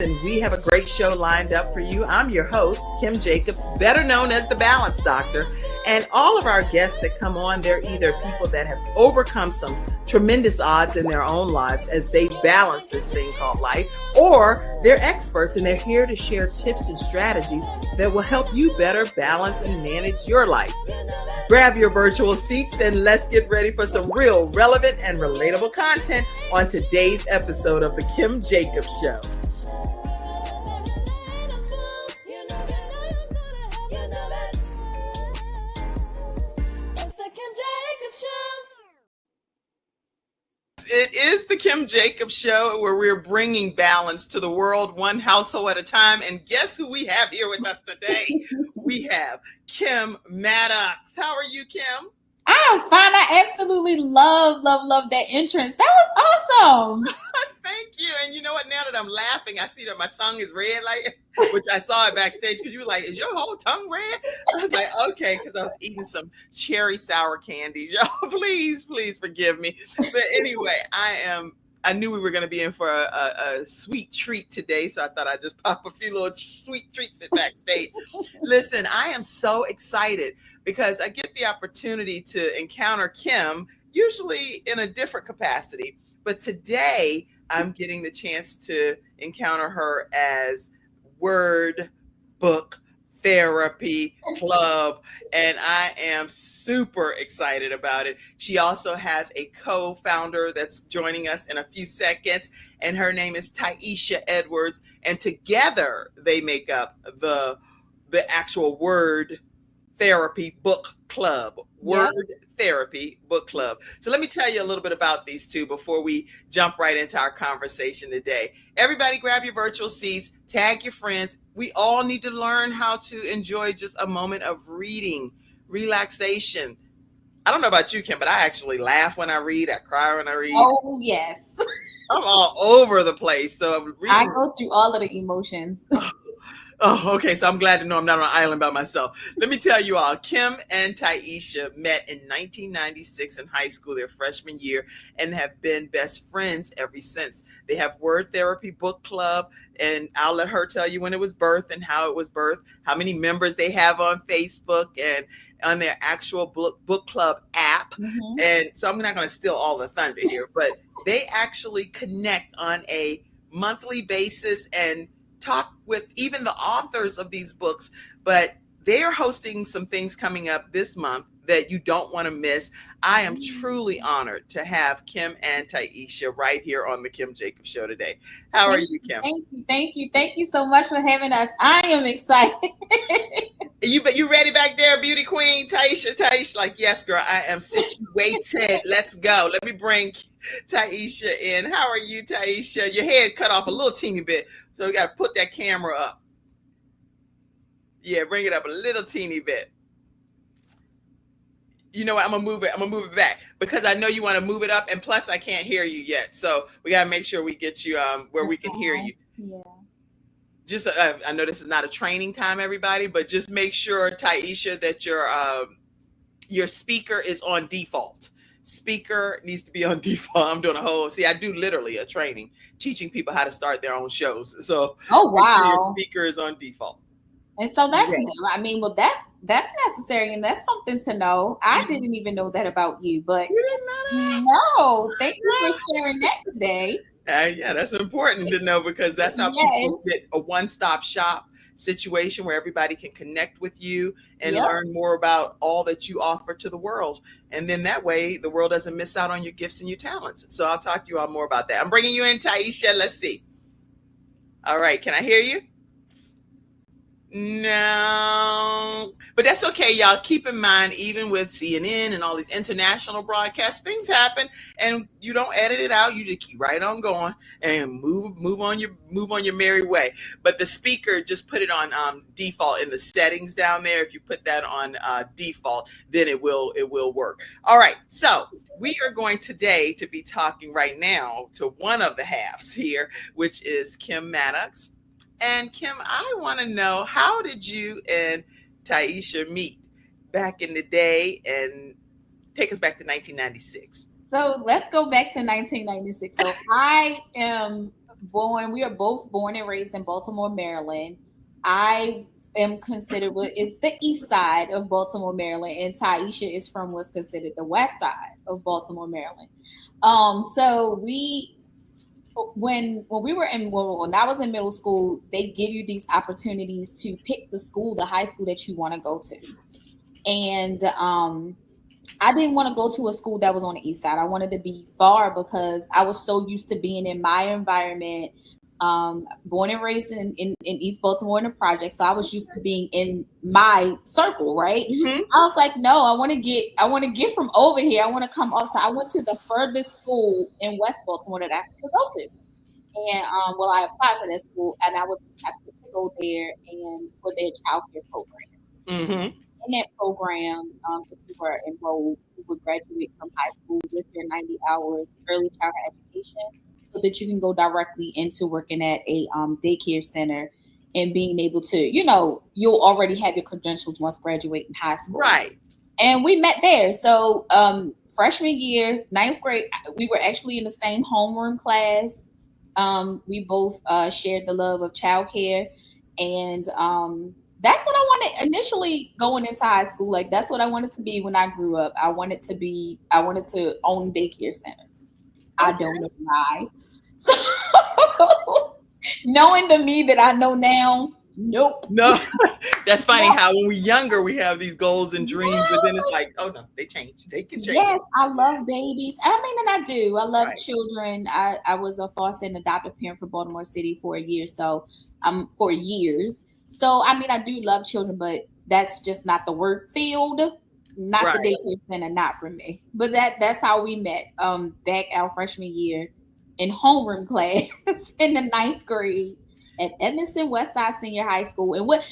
And we have a great show lined up for you. I'm your host, Kim Jacobs, better known as the Balance Doctor. And all of our guests that come on, they're either people that have overcome some tremendous odds in their own lives as they balance this thing called life, or they're experts and they're here to share tips and strategies that will help you better balance and manage your life. Grab your virtual seats and let's get ready for some real relevant and relatable content on today's episode of The Kim Jacobs Show. It is the Kim Jacobs Show, where we're bringing balance to the world, one household at a time. And guess who we have here with us today? We have Kim Maddox. How are you, Kim? I'm fine. I absolutely love that entrance. That was awesome. Thank you. And you know what? Now that I'm laughing, I see that my tongue is red, which I saw it backstage because you were like, "Is your whole tongue red?" I was like, "Okay," because I was eating some cherry sour candies. Y'all, please forgive me. But anyway, I knew we were going to be in for a sweet treat today, so I thought I'd just pop a few little sweet treats at backstage. Listen, I am so excited because I get the opportunity to encounter Kim, usually in a different capacity. But today, I'm getting the chance to encounter her as Word Book Therapy Club, and I am super excited about it. She also has a co-founder that's joining us in a few seconds, and her name is Tyeisha Edwards, and together they make up the actual Word Therapy Book Club. Word Therapy Book Club. So let me tell you a little bit about these two before we jump right into our conversation today. Everybody grab your virtual seats, tag your friends. We all need to learn how to enjoy just a moment of reading, relaxation. I don't know about you, Kim, but I actually laugh when I read. I cry when I read. Oh, yes. I'm all over the place. So I go through all of the emotions. Oh, okay. So I'm glad to know I'm not on an island by myself. Let me tell you all, Kim and Tyeisha met in 1996 in high school, their freshman year, and have been best friends ever since. They have Word Therapy Book Club, and I'll let her tell you when it was birthed and how it was birthed, how many members they have on Facebook and on their actual book club app. Mm-hmm. And so I'm not going to steal all the thunder here, but they actually connect on a monthly basis and talk with even the authors of these books, but they are hosting some things coming up this month that you don't want to miss. I am truly honored to have Kim and Tyeisha right here on the Kim Jacobs Show today. How are you, Kim? Thank you so much for having us. I am excited. You ready back there, beauty queen? Tyeisha, like, yes, girl, I am situated. Let's go. Let me bring Tyeisha in. How are you, Tyeisha? Your head cut off a little teeny bit, so we got to put that camera up. Yeah, bring it up a little teeny bit. You know what? I'm gonna move it back because I know you want to move it up, and plus I can't hear you yet, so we gotta make sure we get you where we can hear you. Yeah. Just I know this is not a training time, everybody, but just make sure, Tyeisha, that your speaker is on default. Speaker needs to be on default. I'm doing I do literally a training teaching people how to start their own shows. So oh wow, make sure your speaker is on default. And so that's that's necessary, and that's something to know. I didn't even know that about you, but you didn't know that? No, thank you for sharing that today. Yeah, that's important to know because that's how people get a one-stop shop situation where everybody can connect with you and learn more about all that you offer to the world. And then that way the world doesn't miss out on your gifts and your talents. So I'll talk to you all more about that. I'm bringing you in, Tyeisha. Let's see. All right. Can I hear you? No, but that's okay, y'all. Keep in mind, even with CNN and all these international broadcasts, things happen, and you don't edit it out. You just keep right on going and move on your merry way. But the speaker, just put it on default in the settings down there. If you put that on default, then it will work. All right, so we are going today to be talking right now to one of the halves here, which is Kim Maddox. And Kim, I want to know, how did you and Tyeisha meet back in the day, and take us back to 1996? So let's go back to 1996. So I am We are both born and raised in Baltimore, Maryland. I am considered what is the east side of Baltimore, Maryland, and Tyeisha is from what's considered the west side of Baltimore, Maryland. So when I was in middle school, they give you these opportunities to pick the high school that you want to go to. And I didn't want to go to a school that was on the east side. I wanted to be far because I was so used to being in my environment. Born and raised in East Baltimore in the project, so I was used to being in my circle, right? Mm-hmm. I was like, no, I want to get from over here. I want to come outside. I went to the furthest school in West Baltimore that I could go to, and I applied for that school, and I was accepted to go there and for their child care program. Mm-hmm. In that program, if you were enrolled, you would graduate from high school with your 90 hours early childhood education, so that you can go directly into working at a daycare center and being able to, you'll already have your credentials once graduating high school. Right. And we met there. So freshman year, 9th grade, we were actually in the same homeroom class. We both shared the love of childcare. And that's what I wanted initially going into high school. Like, that's what I wanted to be when I grew up. I wanted to own daycare centers. I don't know why. So, knowing the me that I know now, nope. No, that's funny how when we're younger, we have these goals and dreams, but then it's like, oh no, they change. They can change. Yes, I love babies. I mean, and I do. I love children. I was a foster and adoptive parent for Baltimore City for a year. So, for years. So, I mean, I do love children, but that's just not the work field. Not the daycare center, not for me. But that's how we met. Back our freshman year in homeroom class in the 9th grade at Edmondson Westside Senior High School. And what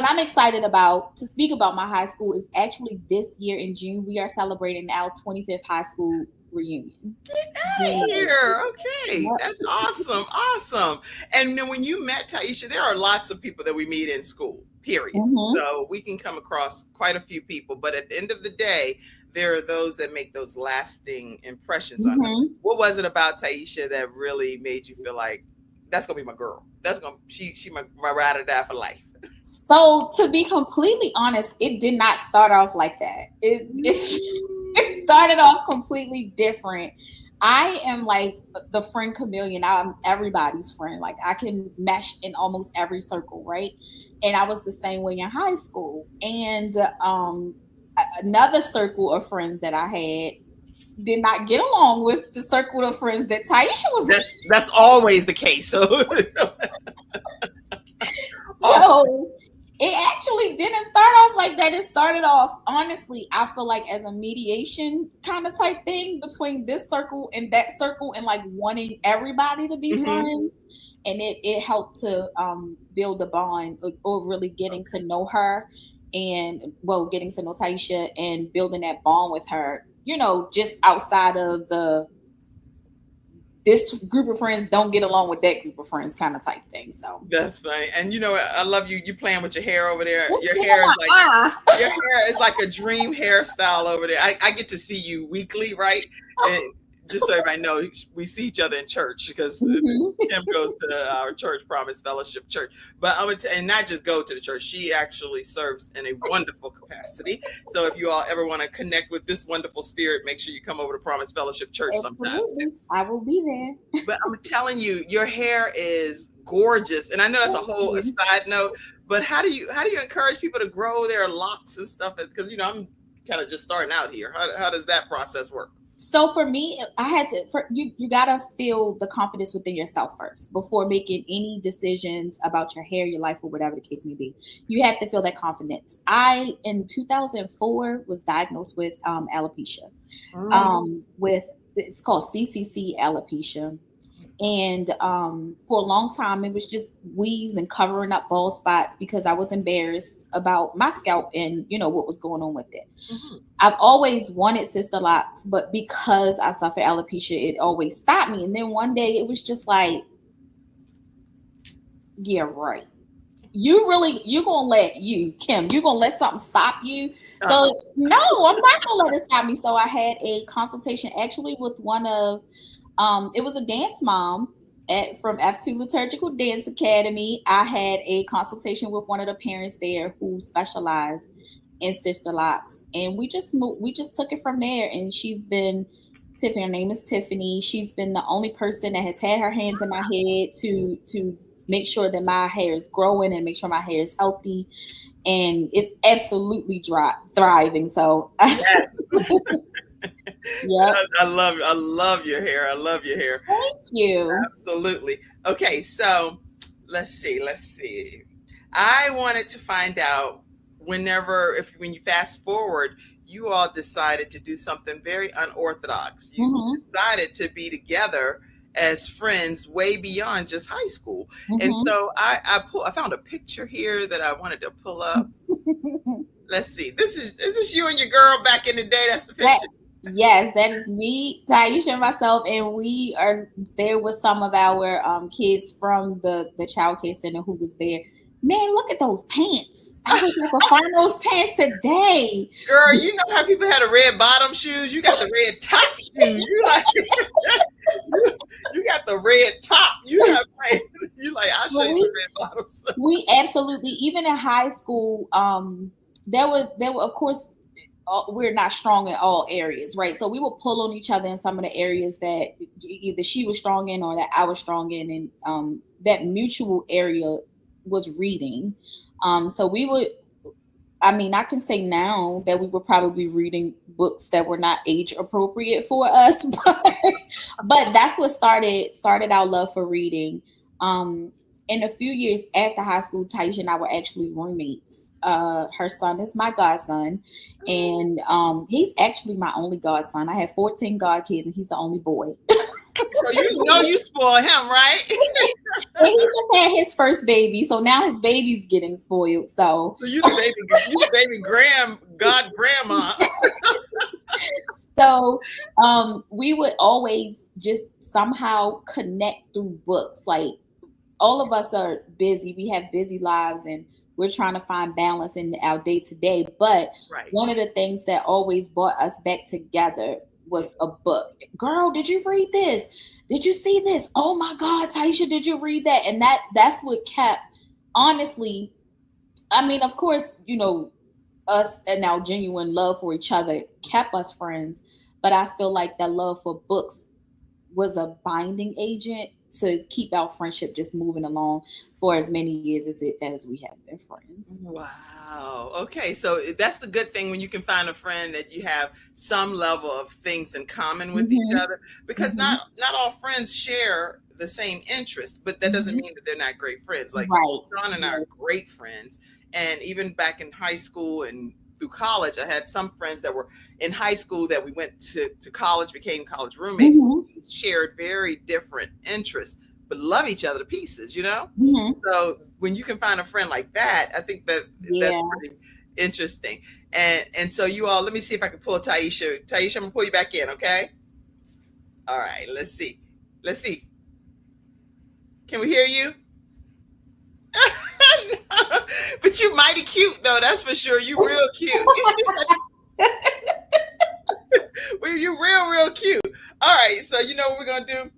I'm excited about to speak about my high school is actually this year in June, we are celebrating our 25th high school reunion. Get out of here. Okay. Yep. That's awesome. Awesome. And then when you met Tyeisha, there are lots of people that we meet in school, period. Mm-hmm. So we can come across quite a few people, but at the end of the day, there are those that make those lasting impressions on them. What was it about Tyeisha that really made you feel like that's gonna be my girl? She my ride or die for life. So to be completely honest, it did not start off like that. It started off completely different. I am like the friend chameleon. I'm everybody's friend. Like, I can mesh in almost every circle, right? And I was the same way in high school. And another circle of friends that I had did not get along with the circle of friends that Tyeisha was in. That's always the case. So it actually didn't start off like that. It started off, honestly, I feel like as a mediation kind of type thing between this circle and that circle, and like wanting everybody to be friends. And it helped to build a bond, or really getting to know her and getting to know Tyeisha and building that bond with her, just outside of this group of friends don't get along with that group of friends kind of type thing. So that's funny. And I love you playing with your hair over there. Your hair is like a dream hairstyle over there. I get to see you weekly, right? And just so everybody knows, we see each other in church because Kim goes to our church, Promise Fellowship Church. But and not just go to the church, she actually serves in a wonderful capacity. So if you all ever want to connect with this wonderful spirit, make sure you come over to Promise Fellowship Church sometimes. I will be there. But I'm telling you, your hair is gorgeous. And I know that's a whole side note, but how do you encourage people to grow their locks and stuff? Because, I'm kind of just starting out here. How does that process work? So for me, I had to, you got to feel the confidence within yourself first before making any decisions about your hair, your life, or whatever the case may be. You have to feel that confidence. In 2004, was diagnosed with alopecia. It's called CCC alopecia. And for a long time, it was just weaves and covering up bald spots because I was embarrassed about my scalp and, what was going on with it. I've always wanted sister locks, but because I suffer alopecia, it always stopped me. And then one day it was just like, yeah, right. You're going to let Kim, you're going to let something stop you. So no, I'm not going to let it stop me. So I had a consultation actually with one of, it was a dance mom, from F2 Liturgical Dance Academy, I had a consultation with one of the parents there who specialized in sister locks, and we just moved, we just took it from there. And she's been Tiffany. Her name is Tiffany. She's been the only person that has had her hands in my head to make sure that my hair is growing and make sure my hair is healthy, and it's absolutely thriving. So Yes. yeah, I love your hair. I love your hair. thank you. Absolutely. Okay, so let's see. I wanted to find out when you fast forward, you all decided to do something very unorthodox. You Mm-hmm. decided to be together as friends way beyond just high school. And Mm-hmm. so I found a picture here that I wanted to pull up. Let's see. Is this you and your girl back in the day? That's the picture. Yes, that is me, Tyeisha, and myself, and we are there with some of our kids from the child care center who was there. Man, look at those pants. I wish I could find those pants today. Girl, you know how people had a red bottom shoes? You got the red top shoes. You got the red top. You like, I'll show you some red bottoms. We absolutely, even in high school, there were of course, we're not strong in all areas, right? So we would pull on each other in some of the areas that either she was strong in or that I was strong in, and that mutual area was reading. So we would, I mean, I can say now that we were probably reading books that were not age appropriate for us, but that's what started our love for reading. In a few years after high school, Tyeisha and I were actually roommates. Her son is my godson, and he's actually my only godson. I have 14 godkids, and he's the only boy. So you spoil him, right? And he just had his first baby, so now his baby's getting spoiled. So you the baby grandma. So we would always just somehow connect through books. Like, all of us are busy. We have busy lives, and we're trying to find balance in our day to day. But right. One of the things that always brought us back together was a book. Girl, did you read this? Did you see this? Oh my God, Tyeisha, did you read that? And that's what kept, honestly, I mean, of course, us and our genuine love for each other kept us friends. But I feel like that love for books was a binding agent to keep our friendship just moving along for as many years as we have been friends. Wow. Okay. So that's the good thing when you can find a friend that you have some level of things in common with each other, because not all friends share the same interests, but that doesn't mean that they're not great friends. Like John and I are great friends. And even back in high school and through college, I had some friends that were in high school that we went to college, became college roommates, shared very different interests, but love each other to pieces, So when you can find a friend like that, I think that's pretty interesting. And so you all, let me see if I can pull Tyeisha. Tyeisha, I'm gonna pull you back in, okay? All right, let's see. Can we hear you? But you mighty cute though, that's for sure. You real cute. Well, you're real cute. All right, so you know what we're gonna do?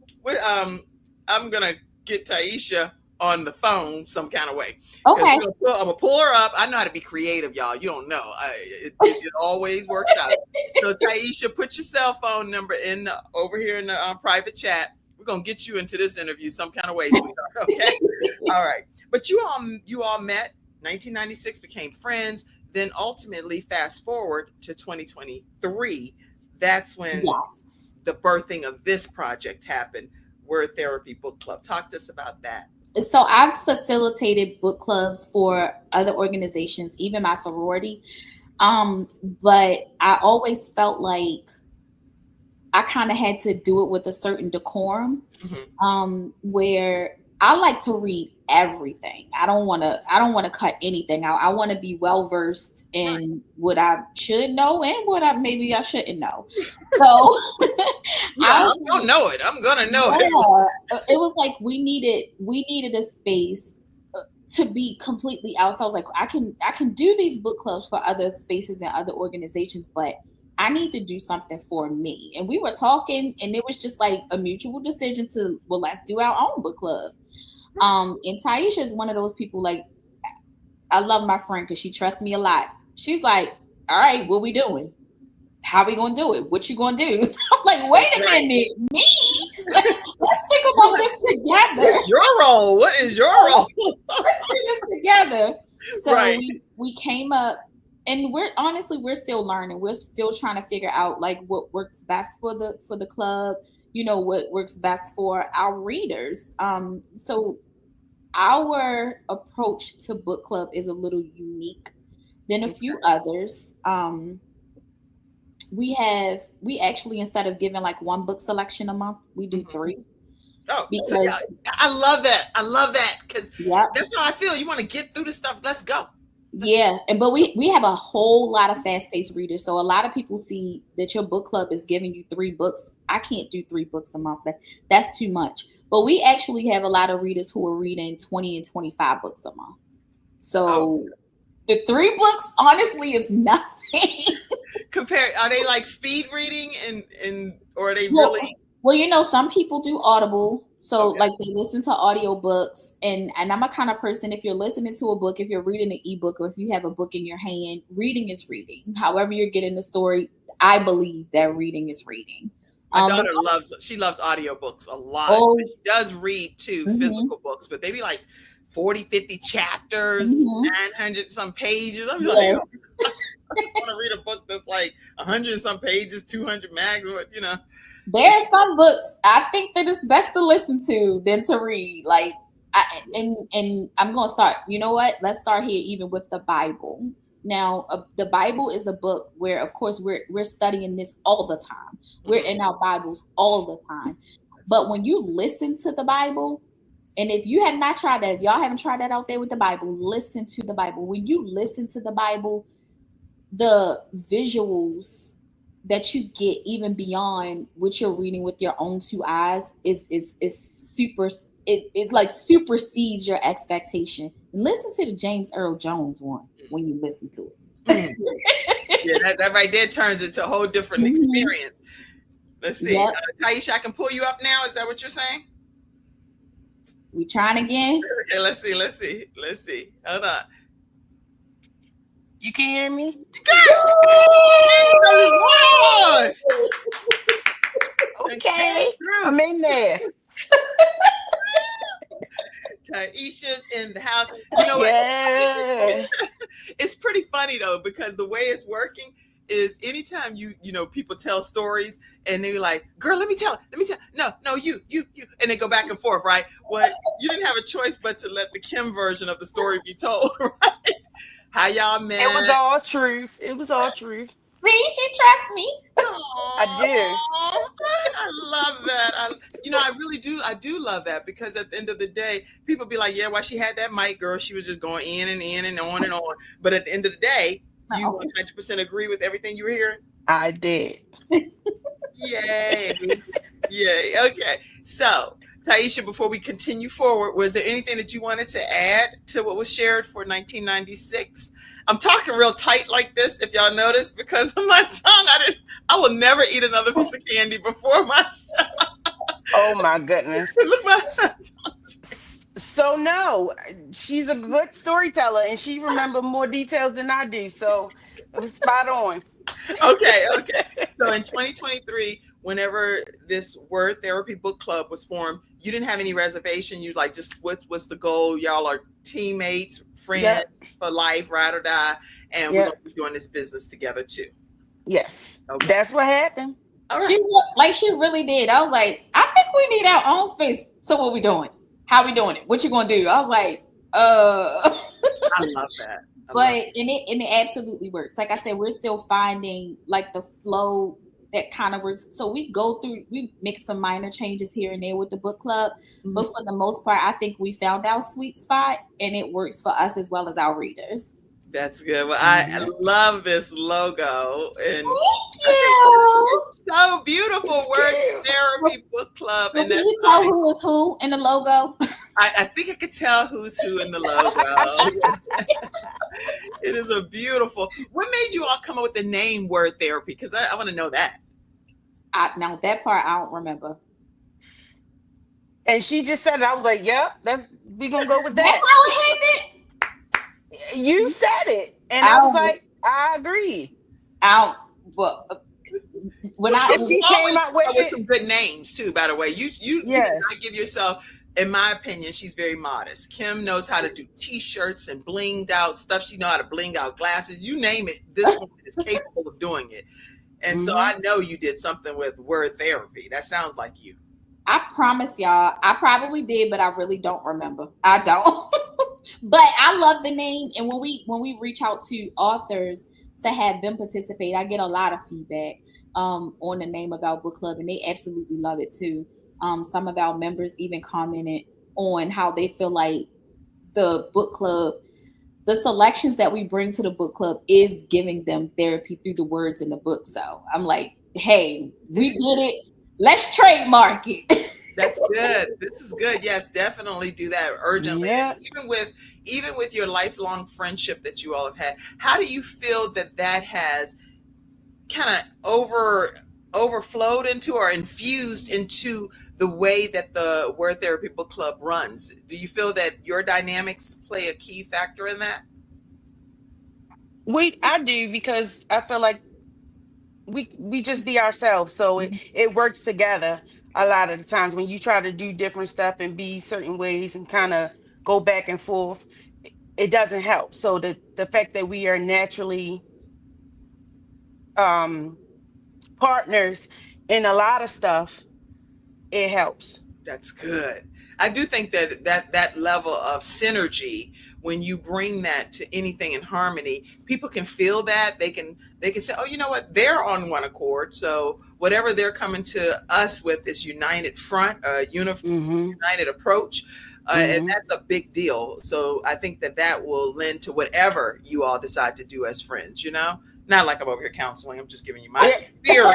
I'm gonna get Tyeisha on the phone some kind of way. Okay. I'm gonna pull her up. I know how to be creative, y'all. You don't know. It always works out. So Tyeisha, put your cell phone number in over here in the private chat. We're gonna get you into this interview some kind of way, sweetheart. Okay. All right. But you all met 1996, became friends. Then ultimately, fast forward to 2023. That's when the birthing of this project happened, Word Therapy Book Club. Talk to us about that. So I've facilitated book clubs for other organizations, even my sorority. But I always felt like I kind of had to do it with a certain decorum, where I like to read everything. I don't want to cut anything out. I want to be well versed in what I should know and what I shouldn't know. So I don't know it. I'm gonna know it. It was like we needed a space to be completely outside. I was like, I can do these book clubs for other spaces and other organizations, but I need to do something for me. And we were talking, and it was just like a mutual decision to, well, let's do our own book club. And Tyeisha is one of those people, like, I love my friend because she trusts me a lot. She's like, all right, what we doing? How we gonna do it? What you gonna do? So I'm like, wait a minute, me? Let's think about this together. What's your role? What is your role? Let's do this together. So Right. we came up, and we're still learning. We're still trying to figure out like what works best for the club. You know, what works best for our readers. So our approach to book club is a little unique than a few others. We actually, instead of giving like one book selection a month, we do 3. Oh, because so yeah, I love that. I love that because Yep. that's how I feel. You want to get through the stuff. Let's go. Yeah, but we have a whole lot of fast-paced readers. So a lot of people see that your book club is giving you 3 books. I can't do 3 books a month. That's too much. But we actually have a lot of readers who are reading 20 and 25 books a month. So the 3 books, honestly, is nothing. Are they like speed reading and or are they really? Well, you know, some people do Audible. So like they listen to audiobooks, and I'm a kind of person, if you're listening to a book, if you're reading an ebook, or if you have a book in your hand, reading is reading. However you're getting the story, I believe that reading is reading. My daughter loves audiobooks a lot. She does read too, physical books, but they be like 40, 50 chapters, 900 some pages. I'm like, I want to read a book that's like 100 some pages, 200 max, you know. There are some books I think that it's best to listen to than to read. Like, and I'm gonna start. You know what? Let's start here, even with the Bible. Now, the Bible is a book where, of course, we're studying this all the time. We're in our Bibles all the time. But when you listen to the Bible, and if you have not tried that, if y'all haven't tried that out there with the Bible, listen to the Bible. When you listen to the Bible, the visuals that you get, even beyond what you're reading with your own 2 eyes, is super. It like supersedes your expectation. And listen to the James Earl Jones one when you listen to it. Yeah, that right there turns into a whole different experience. Let's see, Tyeisha, I can pull you up now. Is that what you're saying? We trying again? Okay, let's see. Hold on. You can hear me? Okay, I'm in there. Tyeisha's in the house. You know what? It's pretty funny though, because the way it's working is anytime you know people tell stories and they're like, girl, let me tell. No, you, and they go back and forth, right? Well, you didn't have a choice but to let the Kim version of the story be told, right? How y'all met? It was all truth. See, she trusts me. Aww, I do. I love that. I really do. I do love that, because at the end of the day, people be like, yeah, why she had that mic, girl, she was just going in and on and on. But at the end of the day, you 100% agree with everything you were hearing? I did. Yay. Yay. Okay. So, Tyeisha, before we continue forward, was there anything that you wanted to add to what was shared for 1996? I'm talking real tight like this, if y'all notice, because of my tongue. I will never eat another piece of candy before my show. Oh my goodness. Look my So no, she's a good storyteller and she remembers more details than I do. So it was spot on. Okay. So in 2023, whenever this Word Therapy Book Club was formed, you didn't have any reservation. You like, just what's the goal? Y'all are teammates, friends for life, ride or die, and we're gonna be doing this business together too. Yes, that's what happened. Right. She really did. I was like, I think we need our own space. So what we doing? How we doing it? What you gonna do? I was like, I love that. It absolutely works. Like I said, we're still finding like the flow that kind of works. So we make some minor changes here and there with the book club, but for the most part, I think we found our sweet spot, and it works for us as well as our readers. That's good. Well, I love this logo, and thank you. It's so beautiful. Word Therapy Book Club, and can you tell who is who in the logo? I think I could tell who's who in the logo. It is a beautiful. What made you all come up with the name Word Therapy? Because I want to know that. Now that part I don't remember. And she just said it. I was like, "Yep, we gonna go with That's that." how it happened. You said it, and I I was don't. like, "I agree." I don't. But when Well, I Kim, And you she came always out come with up with it. some good names too. By the way, you did Yes. not give yourself. In my opinion, she's very modest. Kim knows how to do T-shirts and blinged out stuff. She know how to bling out glasses. You name it, this woman is capable of doing it. And so Hmm. I know you did something with Word Therapy. That sounds like you. I promise y'all, I probably did, but I really don't remember. I don't. But I love the name, and when we reach out to authors to have them participate, I get a lot of feedback on the name of our book club, and they absolutely love it too. Some of our members even commented on how they feel like the book club, the selections that we bring to the book club, is giving them therapy through the words in the book. So I'm like, hey, we did it. Let's trademark it. That's good. This is good. Yes, definitely do that urgently. Yeah. And even with your lifelong friendship that you all have had, how do you feel that that has kind of overflowed into or infused into the way that the Word Therapy Book Club runs? Do you feel that your dynamics play a key factor in that? I do because I feel like we just be ourselves, so it works together. A lot of the times when you try to do different stuff and be certain ways and kind of go back and forth, it doesn't help. So the fact that we are naturally um partners in a lot of stuff, it helps. That's good. I do think that that level of synergy, when you bring that to anything in harmony, people can feel that. They can say, oh, you know what? They're on one accord. So whatever they're coming to us with is united front, Hmm. united approach. And Hmm. that's a big deal. So I think that that will lend to whatever you all decide to do as friends, Not like I'm over here counseling. I'm just giving you my it, theory,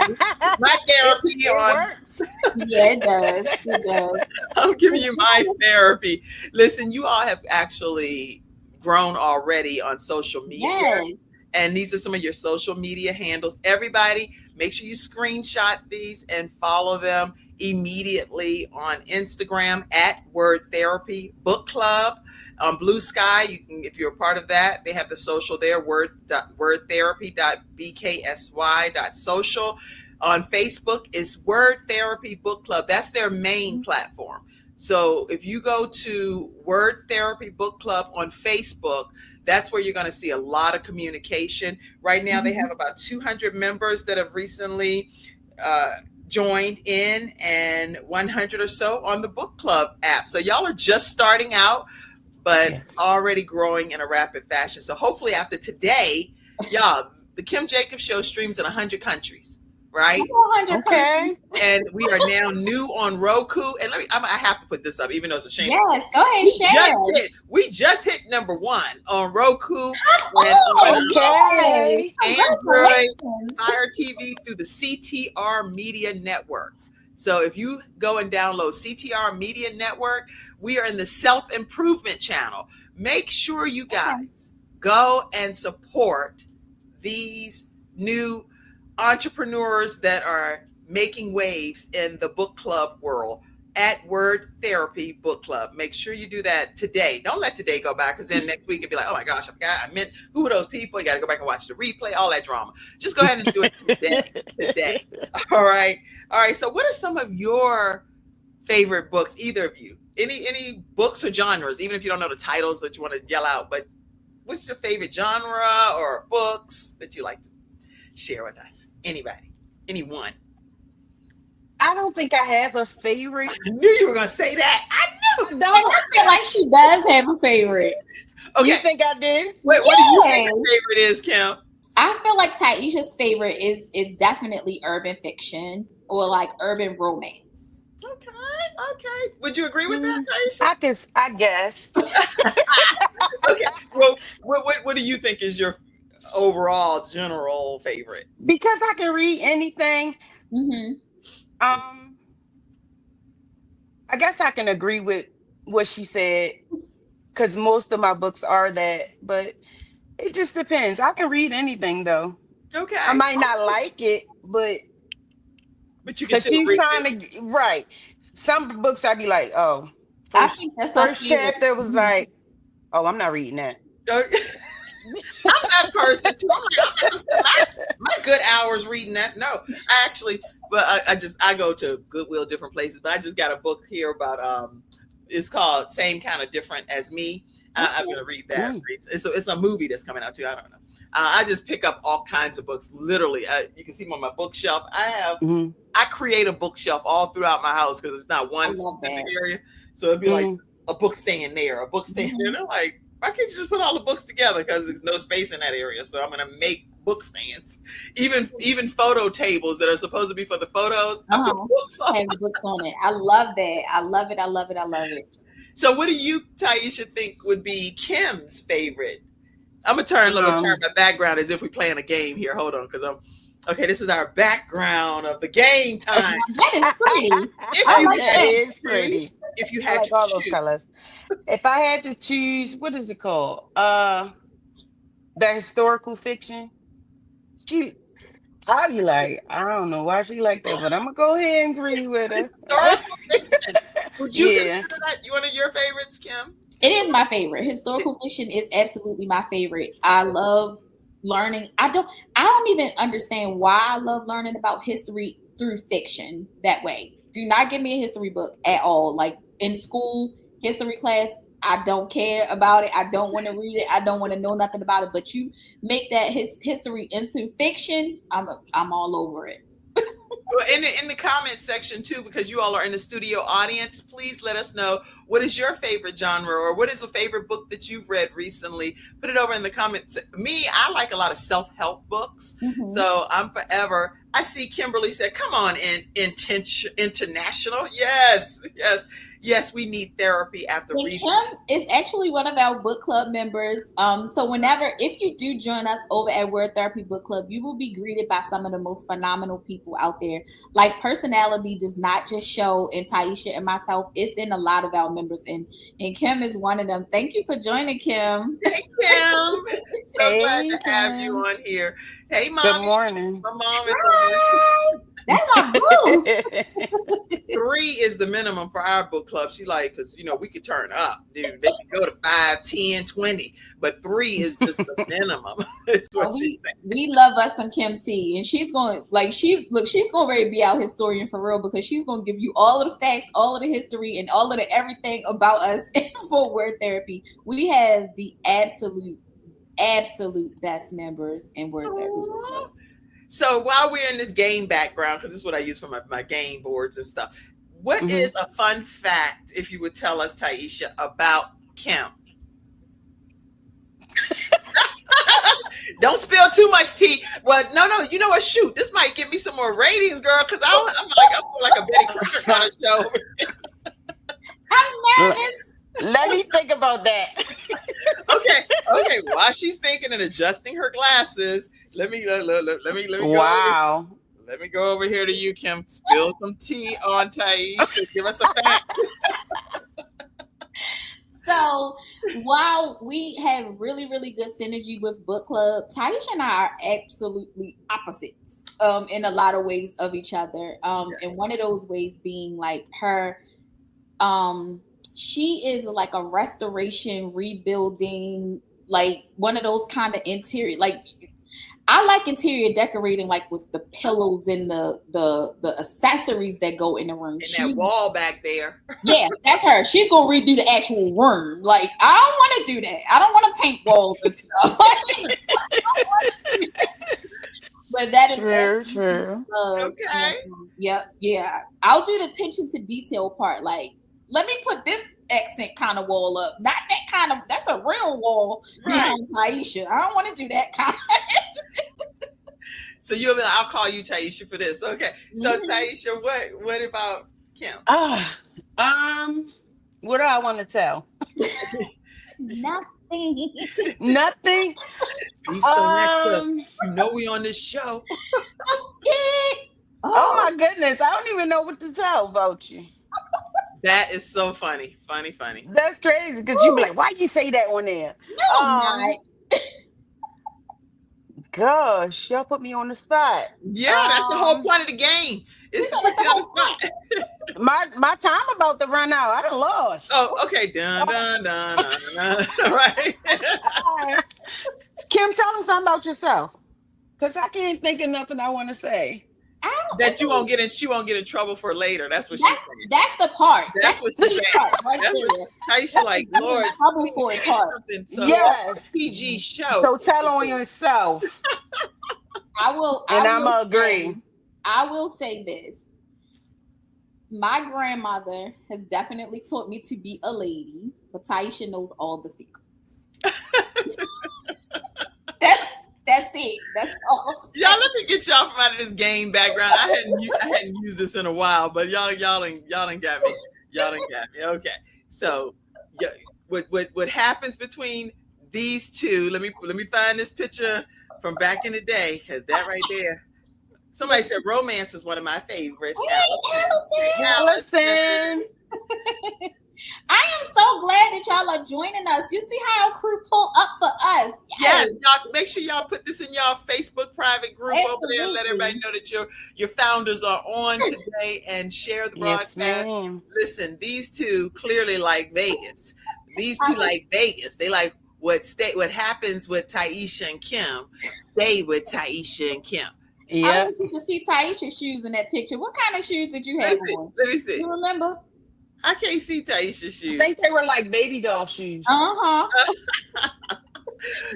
my therapy it on works. Yeah, it does. It does. I'm giving you my therapy. Listen, you all have actually grown already on social media, Yes. and these are some of your social media handles. Everybody, make sure you screenshot these and follow them immediately on Instagram at Word Therapy Book Club. On Blue Sky, you can, if you're a part of that, they have the social there, wordtherapy.bksy.social. On Facebook, it's Word Therapy Book Club. That's their main platform. So if you go to Word Therapy Book Club on Facebook, that's where you're going to see a lot of communication. Right now, they have Mhm. about 200 members that have recently uh, joined in, and 100 or so on the book club app. So y'all are just starting out, but Yes. already growing in a rapid fashion. So hopefully after today, y'all, the Kim Jacobs Show streams in 100 countries, Come right? on, 100 countries. Okay. And we are now new on Roku. And I have to put this up, even though it's a shame. Yes, go ahead, We just share. hit we just hit number one on Roku and on Oh, yes. Okay. Android, Congratulations. Fire TV through the CTR Media Network. So if you go and download CTR Media Network, we are in the self improvement channel. Make sure you Okay. guys go and support these new entrepreneurs that are making waves in the book club world at Word Therapy Book Club. Make sure you do that today. Don't let today go by, because then next week it'll be like, oh my gosh, I forgot. I meant, who are those people? You got to go back and watch the replay, all that drama. Just go ahead and do it today. Today. All right. All right. So what are some of your favorite books, either of you? Any books or genres, even if you don't know the titles that you want to yell out, but what's your favorite genre or books that you like to share with us? Anybody? Anyone? I don't think I have a favorite. I knew you were going to say that. I knew. I And don't. I feel like she does have a favorite. You Okay. think I did? Wait, what do you think Yes. your favorite is, Kim? I feel like Tyeisha's favorite is definitely urban fiction or like urban romance. Okay. Okay. Would you agree with that, Mm, Taisha? I guess. Okay. Well, what do you think is your overall general favorite? Because I can read anything. Hmm. Um, I guess I can agree with. what she said, because most of my books are that, but it just depends. I can read anything though. I Okay, might not like it, but but you can because still she's read trying it. to right. Some books I'd be like, oh, I first think that's my first favorite. chapter was Mhm. like, oh, I'm not reading that. I'm that person too. I'm not spend my good hours reading that. No, I actually, but I go to Goodwill, different places. But I just got a book here about it's called Same Kind of Different as Me. I'm Okay. gonna read that. Mm, It's a movie that's coming out too. I don't know. I just pick up all kinds of books. Literally, you can see them on my bookshelf. mhm, I create a bookshelf all throughout my house because it's not I one love specific that. area. So it'd be like mhm. a book stand there, a book stand there. Mhm. They're like, why can't you just put all the books together? Because there's no space in that area. So I'm gonna make book stands. Even photo tables that are supposed to be for the photos, I put Uh-huh. books on. Have books on it. I love that. I love it. I love it. I love it. So what do you, Tyeisha, think would be Kim's favorite? Let me turn Um, my background as if we're playing a game here. Hold on, because I'm okay. This is our background of the game time. That is pretty. If I you like that had that. to is pretty. choose, if you I had like to all those choose, colors. If I had to choose, what is it called? The historical fiction. She, I'd be like, I don't know why she like that, but I'm gonna go ahead and agree with her. historical fiction, would you Yeah. consider that one of your favorites, Kim? It is my favorite. Historical fiction is absolutely my favorite. I love learning. I don't even understand why I love learning about history through fiction that way. Do not give me a history book at all. Like in school, history class, I don't care about it. I don't want to read it. I don't want to know nothing about it. But you make that history into fiction, I'm all over it. Well, in the comments section too, because you all are in the studio audience, please let us know what is your favorite genre or what is a favorite book that you've read recently. Put it over in the comments. Me, I like a lot of self-help books, Hmm. so I'm forever. I see Kimberly said, "Come on, international, yes, yes, yes. We need therapy after And reading." Kim is actually one of our book club members. So whenever, if you do join us over at Word Therapy Book Club, you will be greeted by some of the most phenomenal people out there. Like personality does not just show in Tyeisha and myself; it's in a lot of our members, and Kim is one of them. Thank you for joining, Kim. Hey Kim, so glad Hey, to have you Kim. on here. Hey Good mommy, morning. my mom is on here. Hi, that's my boo. 3 is the minimum for our book club. She like, because we could turn up, dude. They can go to 5, 10, 20, but 3 is just the minimum. It's what she said. We love us some Kim T, and she's going she's going to be our historian for real because she's going to give you all of the facts, all of the history, and all of the everything about us for Word Therapy. We have the absolute best members in Word Therapy Book Club. So while we're in this game background, because this is what I use for my game boards and stuff, what Mhm. is a fun fact, if you would tell us, Tyeisha, about Kim? Don't spill too much tea. Well, no, you know what? Shoot, this might give me some more ratings, girl, because I'm like a Betty Crocker kind of show. I'm L- nervous. Let me think about that. Okay. While she's thinking and adjusting her glasses, let me go. Wow. Let me go over here to you, Kim. Spill some tea on Tyeisha. Give us a fact. So while we have really, really good synergy with book club, Tyeisha and I are absolutely opposites in a lot of ways of each other. And one of those ways being like her, she is like a restoration, rebuilding, like one of those kind of interior, like I like interior decorating, like with the pillows and the accessories that go in the room. And that wall back there. Yeah, that's her. She's gonna redo the actual room. Like I don't want to do that. I don't want to paint walls and stuff. But that is True. Okay. Yep, yeah. I'll do the attention to detail part. Like, let me put this accent kind of wall up. Not that kind of. That's a real wall behind Tyeisha. I don't want to do that kind. So I'll call you Tyeisha for this. Okay. So Tyeisha, what about Kim? What do I want to tell? Nothing. Nothing. Be so we on this show. I'm scared. Oh my goodness, I don't even know what to tell about you. That is so funny. Funny. That's crazy because you be like, why you say that on there? No, I'm not. Gosh, y'all put me on the spot. Yeah, that's the whole point of the game. Is to put you on the spot. My time about to run out. I done lost. Oh, okay. Dun. Right. Kim, tell them something about yourself. Because I can't think of nothing I want to say. That you won't get in. She won't get in trouble for later. That's what she's saying. That's the part. That's what she's saying. Right That's there. Tyeisha, like, Lord, trouble for it part. something so Yes. PG show. So tell on yourself. I will. And I I'm will agree. I will say this. My grandmother has definitely taught me to be a lady, but Tyeisha knows all the secrets. That's it. That's all. Y'all, let me get y'all from out of this game background. I hadn't used this in a while, but y'all ain't got me. Y'all ain't got me. Okay. So yeah, what happens between these two? Let me find this picture from back in the day, because that right there. Somebody said romance is one of my favorites. Hey, Allison. I am so glad that y'all are joining us. You see how our crew pull up for us. Yes, y'all make sure y'all put this in y'all Facebook private group over there and let everybody know that your founders are on today and share the broadcast. Yes, listen, these two clearly like Vegas. These two like Vegas. They like what happens with Tyeisha and Kim. Stay with Tyeisha and Kim. Yeah. I wish you could see Tyeisha's shoes in that picture. What kind of shoes did you have on? Let me see. You remember? I can't see Tyeisha's shoes. I think they were like baby doll shoes. The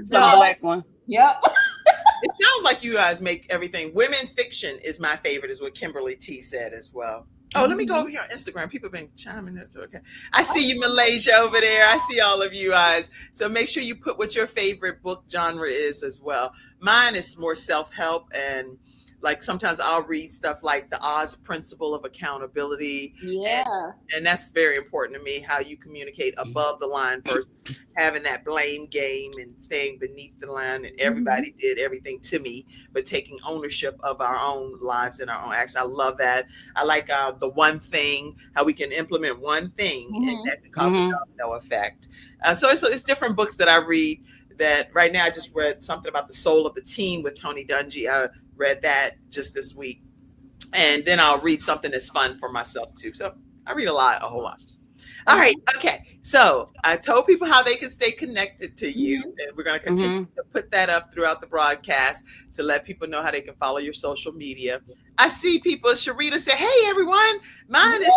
black one. Yep. It sounds like you guys make everything. Women fiction is my favorite, is what Kimberly T said as well. Oh, let me go over here on Instagram. People have been chiming in. Okay. I see you, Malaysia, over there. I see all of you guys. So make sure you put what your favorite book genre is as well. Mine is more self-help, and like sometimes I'll read stuff like the Oz Principle of Accountability. Yeah. And that's very important to me, how you communicate above the line versus having that blame game and staying beneath the line. And everybody did everything to me, but taking ownership of our own lives and our own actions. I love that. I like the one thing, how we can implement one thing and that can cause a domino effect. So it's different books that I read. That right now I just read something about the soul of the team with Tony Dungy. I read that just this week, and then I'll read something that's fun for myself too. So I read a whole lot. All right, okay. So I told people how they can stay connected to you, and we're going to continue to put that up throughout the broadcast to let people know how they can follow your social media. I see people. Sharita said, "Hey everyone, mine is."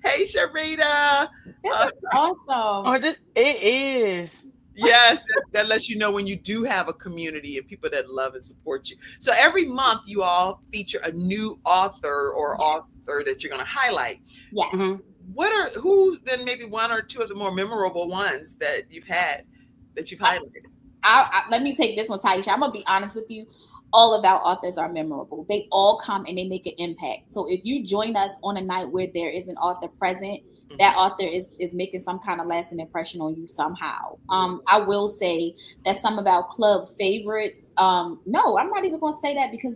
Hey Sharita. That's awesome. It is. Yes, that lets you know when you do have a community and people that love and support you. So every month you all feature a new author or author that you're going to highlight. Yes. Who's been maybe one or two of the more memorable ones that you've had that you've highlighted? Let me take this one, Tyeisha. I'm gonna be honest with you. All of our authors are memorable. They all come and they make an impact. So if you join us on a night where there is an author present, that author is making some kind of lasting impression on you somehow. I will say that some of our club favorites, no, I'm not even going to say that because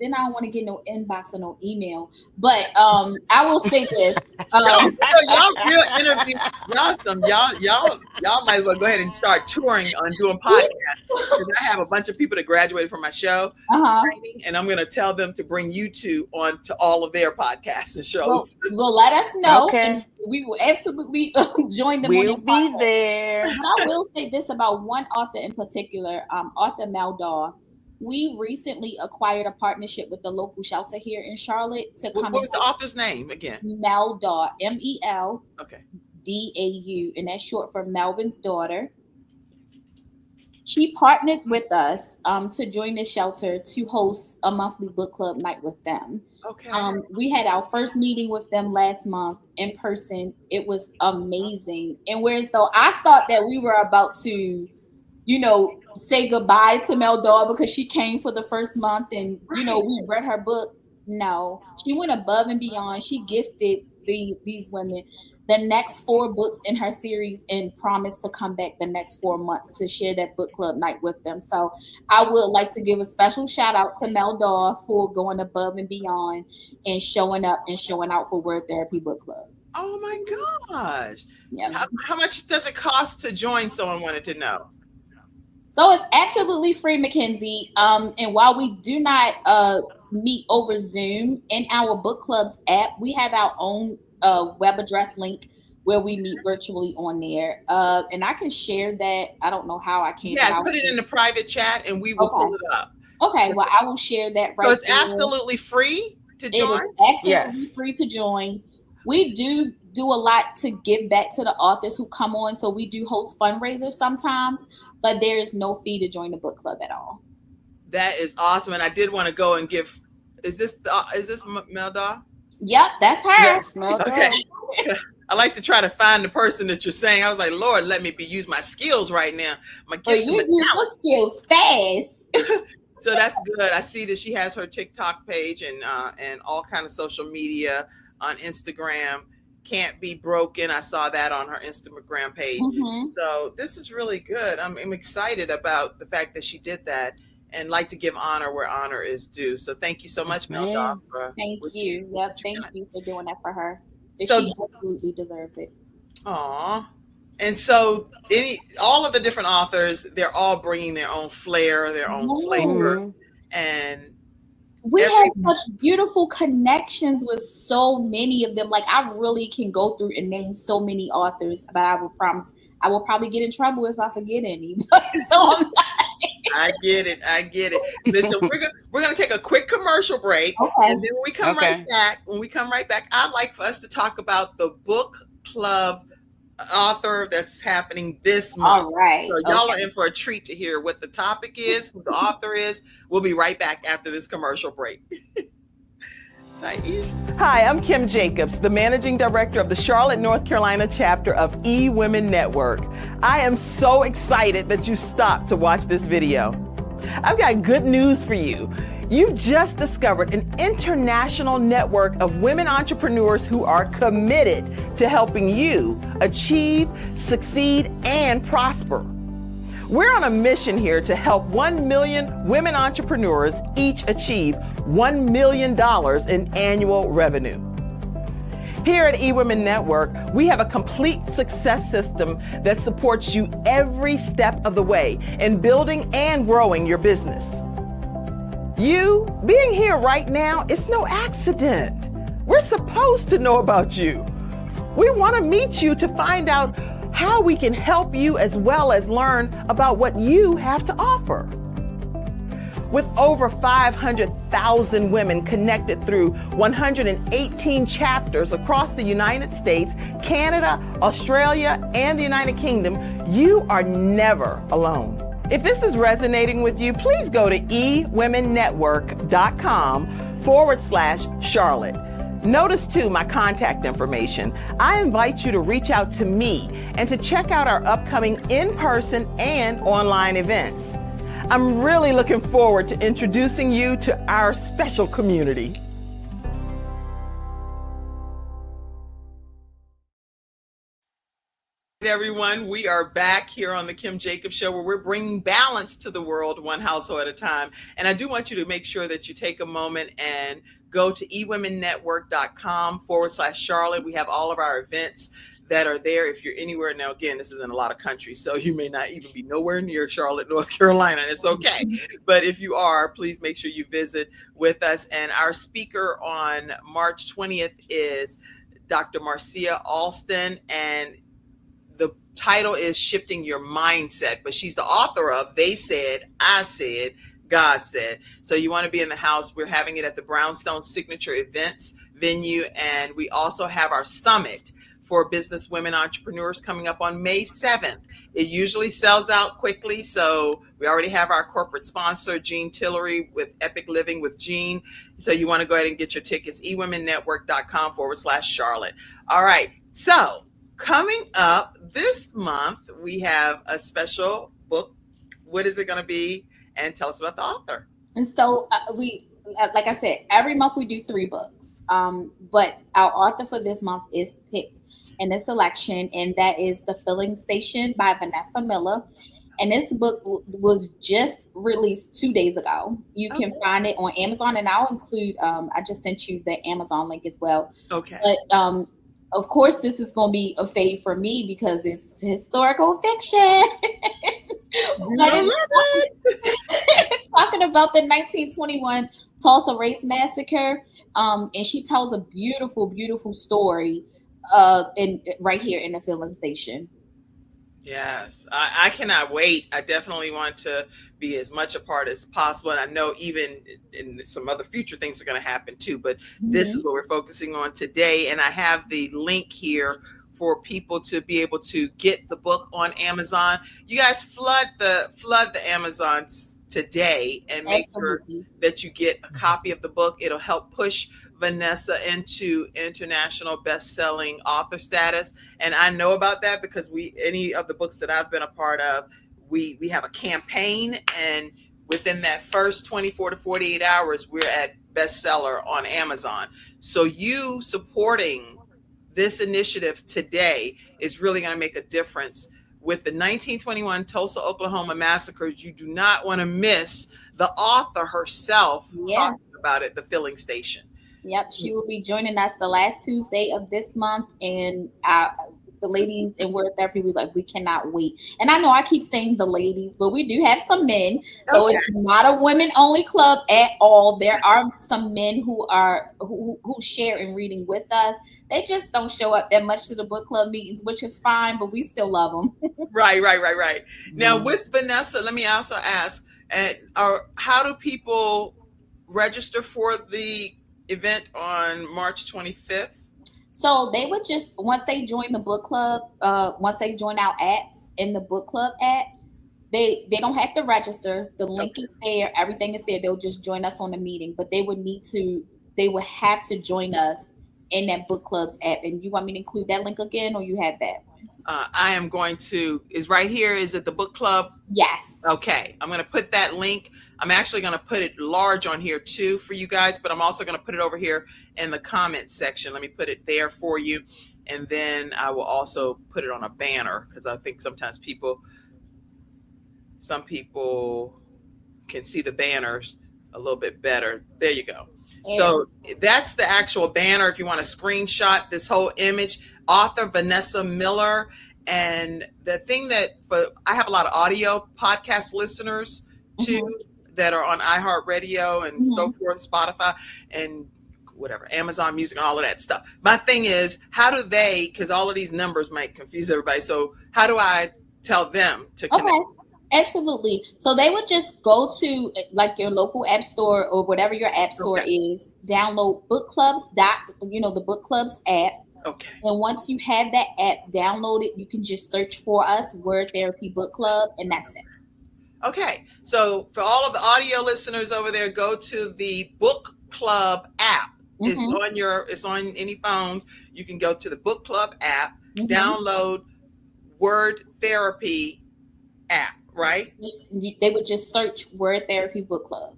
then I don't want to get no inbox or no email. But I will say this. Y'all real interview. Y'all might as well go ahead and start touring and doing podcasts. Because I have a bunch of people that graduated from my show training, and I'm going to tell them to bring you two on to all of their podcasts and shows. Well, let us know. Okay. And we will absolutely join them. We'll be there. But I will say this about one author in particular, Arthur Maldaw. We recently acquired a partnership with the local shelter here in Charlotte to come. What was the author's name again? Maldaw, MELDAU, Okay. and that's short for Melvin's daughter. She partnered with us to join the shelter to host a monthly book club night with them. Okay. We had our first meeting with them last month in person. It was amazing. And whereas though I thought that we were about to, say goodbye to Maldaw because she came for the first month and, we read her book. No, she went above and beyond. She gifted these women the next 4 books in her series and promised to come back the next 4 months to share that book club night with them. So I would like to give a special shout out to Mel Daw for going above and beyond and showing up and showing out for Word Therapy Book Club. Oh my gosh. Yeah. How much does it cost to join? Someone wanted to know. So it's absolutely free, Mackenzie. And while we do not meet over Zoom, in our book club's app, we have our own web address link where we meet virtually on there. And I can share that. I don't know how I can. Yes, put it in the private chat and we will pull it up. Okay, well, I will share that right now. So it's absolutely free to join? It is absolutely free to join. We do a lot to give back to the authors who come on. So we do host fundraisers sometimes, but there is no fee to join the book club at all. That is awesome. And I did want to go and give, is this Mel Daw? Yep, that's her. Yes, Mel Daw. Okay. I like to try to find the person that you're saying. I was like, Lord, let me use my skills right now. My gifts and my talent. Skills fast. So that's good. I see that she has her TikTok page and all kind of social media on Instagram. Can't Be Broken. I saw that on her Instagram page. Mm-hmm. So this is really good. I'm excited about the fact that she did that and like to give honor where honor is due. So thank you so much, Mel Daw. Thank you. Yep. Thank you for doing that for her. So she absolutely deserves it. Aw. And so all of the different authors, they're all bringing their own flair, their own flavor. And we have such beautiful connections with so many of them. Like, I really can go through and name so many authors, but I will promise I will probably get in trouble if I forget any. I get it. Listen, we're gonna take a quick commercial break, and then when we come right back, I'd like for us to talk about the book club author that's happening this month. All right. So y'all are in for a treat to hear what the topic is, who the author is. We'll be right back after this commercial break. Hi, I'm Kim Jacobs, the Managing Director of the Charlotte, North Carolina chapter of eWomen Network. I am so excited that you stopped to watch this video. I've got good news for you. You've just discovered an international network of women entrepreneurs who are committed to helping you achieve, succeed, and prosper. We're on a mission here to help 1 million women entrepreneurs each achieve $1 million in annual revenue. Here at eWomen Network, we have a complete success system that supports you every step of the way in building and growing your business. You being here right now is no accident. We're supposed to know about you. We want to meet you to find out how we can help you as well as learn about what you have to offer. With over 500,000 women connected through 118 chapters across the United States, Canada, Australia, and the United Kingdom, you are never alone. If this is resonating with you, please go to ewomennetwork.com/Charlotte. Notice too my contact information. I invite you to reach out to me and to check out our upcoming in-person and online events. I'm really looking forward to introducing you to our special community. Everyone, we are back here on the Kim Jacobs Show, where we're bringing balance to the world one household at a time. And I do want you to make sure that you take a moment and go to ewomennetwork.com/Charlotte. We have all of our events that are there. If you're anywhere now, again, this is in a lot of countries, so you may not even be nowhere near Charlotte, North Carolina. It's okay. But if you are, please make sure you visit with us. And our speaker on March 20th is Dr. Marcia Alston, and the title is Shifting Your Mindset, but she's the author of They Said, I Said, God Said. So you want to be in the house. We're having it at the Brownstone Signature Events venue. And we also have our summit for business women entrepreneurs coming up on May 7th. It usually sells out quickly. So we already have our corporate sponsor, Jean Tillery, with Epic Living with Jean. So you want to go ahead and get your tickets, ewomennetwork.com/Charlotte. All right. So coming up this month, we have a special book. What is it going to be? And tell us about the author. And so we, like I said, every month we do 3 books. But our author for this month is picked. in this selection, and that is The Filling Station by Vanessa Miller. And this book was just released 2 days ago. You can find it on Amazon, and I'll include, I just sent you the Amazon link as well. Okay. But of course, this is going to be a fave for me because it's historical fiction. But it's talking about the 1921 Tulsa Race Massacre. And she tells a beautiful, beautiful story right here in The Filling Station. Yes, I cannot wait. I definitely want to be as much a part as possible. And I know even in some other future things are going to happen too, but this is what we're focusing on today. And I have the link here for people to be able to get the book on Amazon. You guys flood the Amazons today and make sure that you get a copy of the book. It'll help push Vanessa into international best-selling author status. And I know about that because any of the books that I've been a part of, we have a campaign, and within that first 24 to 48 hours, we're at bestseller on Amazon. So you supporting this initiative today is really going to make a difference. With the 1921 Tulsa, Oklahoma massacres, you do not want to miss the author herself talking about it, The Filling Station. Yep, she will be joining us the last Tuesday of this month, and the ladies in Word Therapy, we cannot wait. And I know I keep saying the ladies, but we do have some men, so it's not a women-only club at all. There are some men who share in reading with us. They just don't show up that much to the book club meetings, which is fine, but we still love them. Right. Now, with Vanessa, let me also ask, how do people register for the event on March 25th? So they would just, once they join the book club, once they join our apps in the book club app, they don't have to register. The link is there. Everything is there. They'll just join us on the meeting, but they would have to join us in that book club's app. And you want me to include that link again, or you have that one? I am going to, is right here. Is it the book club? Yes. Okay. I'm going to put that link. I'm actually going to put it large on here too for you guys, but I'm also going to put it over here in the comments section. Let me put it there for you. And then I will also put it on a banner because I think sometimes some people can see the banners a little bit better. There you go. Yes. So that's the actual banner. If you want to screenshot this whole image, author Vanessa Miller. And the thing I have a lot of audio podcast listeners too, that are on iHeartRadio and so forth, Spotify and whatever, Amazon Music and all of that stuff. My thing is, how do they, because all of these numbers might confuse everybody. So how do I tell them to connect? Okay. Absolutely. So they would just go to your local app store or whatever your app store is, download book clubs, the book clubs app. Okay. And once you have that app downloaded, you can just search for us, Word Therapy Book Club, and that's it. Okay. So for all of the audio listeners over there, go to the book club app. It's on any phones. You can go to the book club app, download Word Therapy app. Right? They would just search Word Therapy Book Club.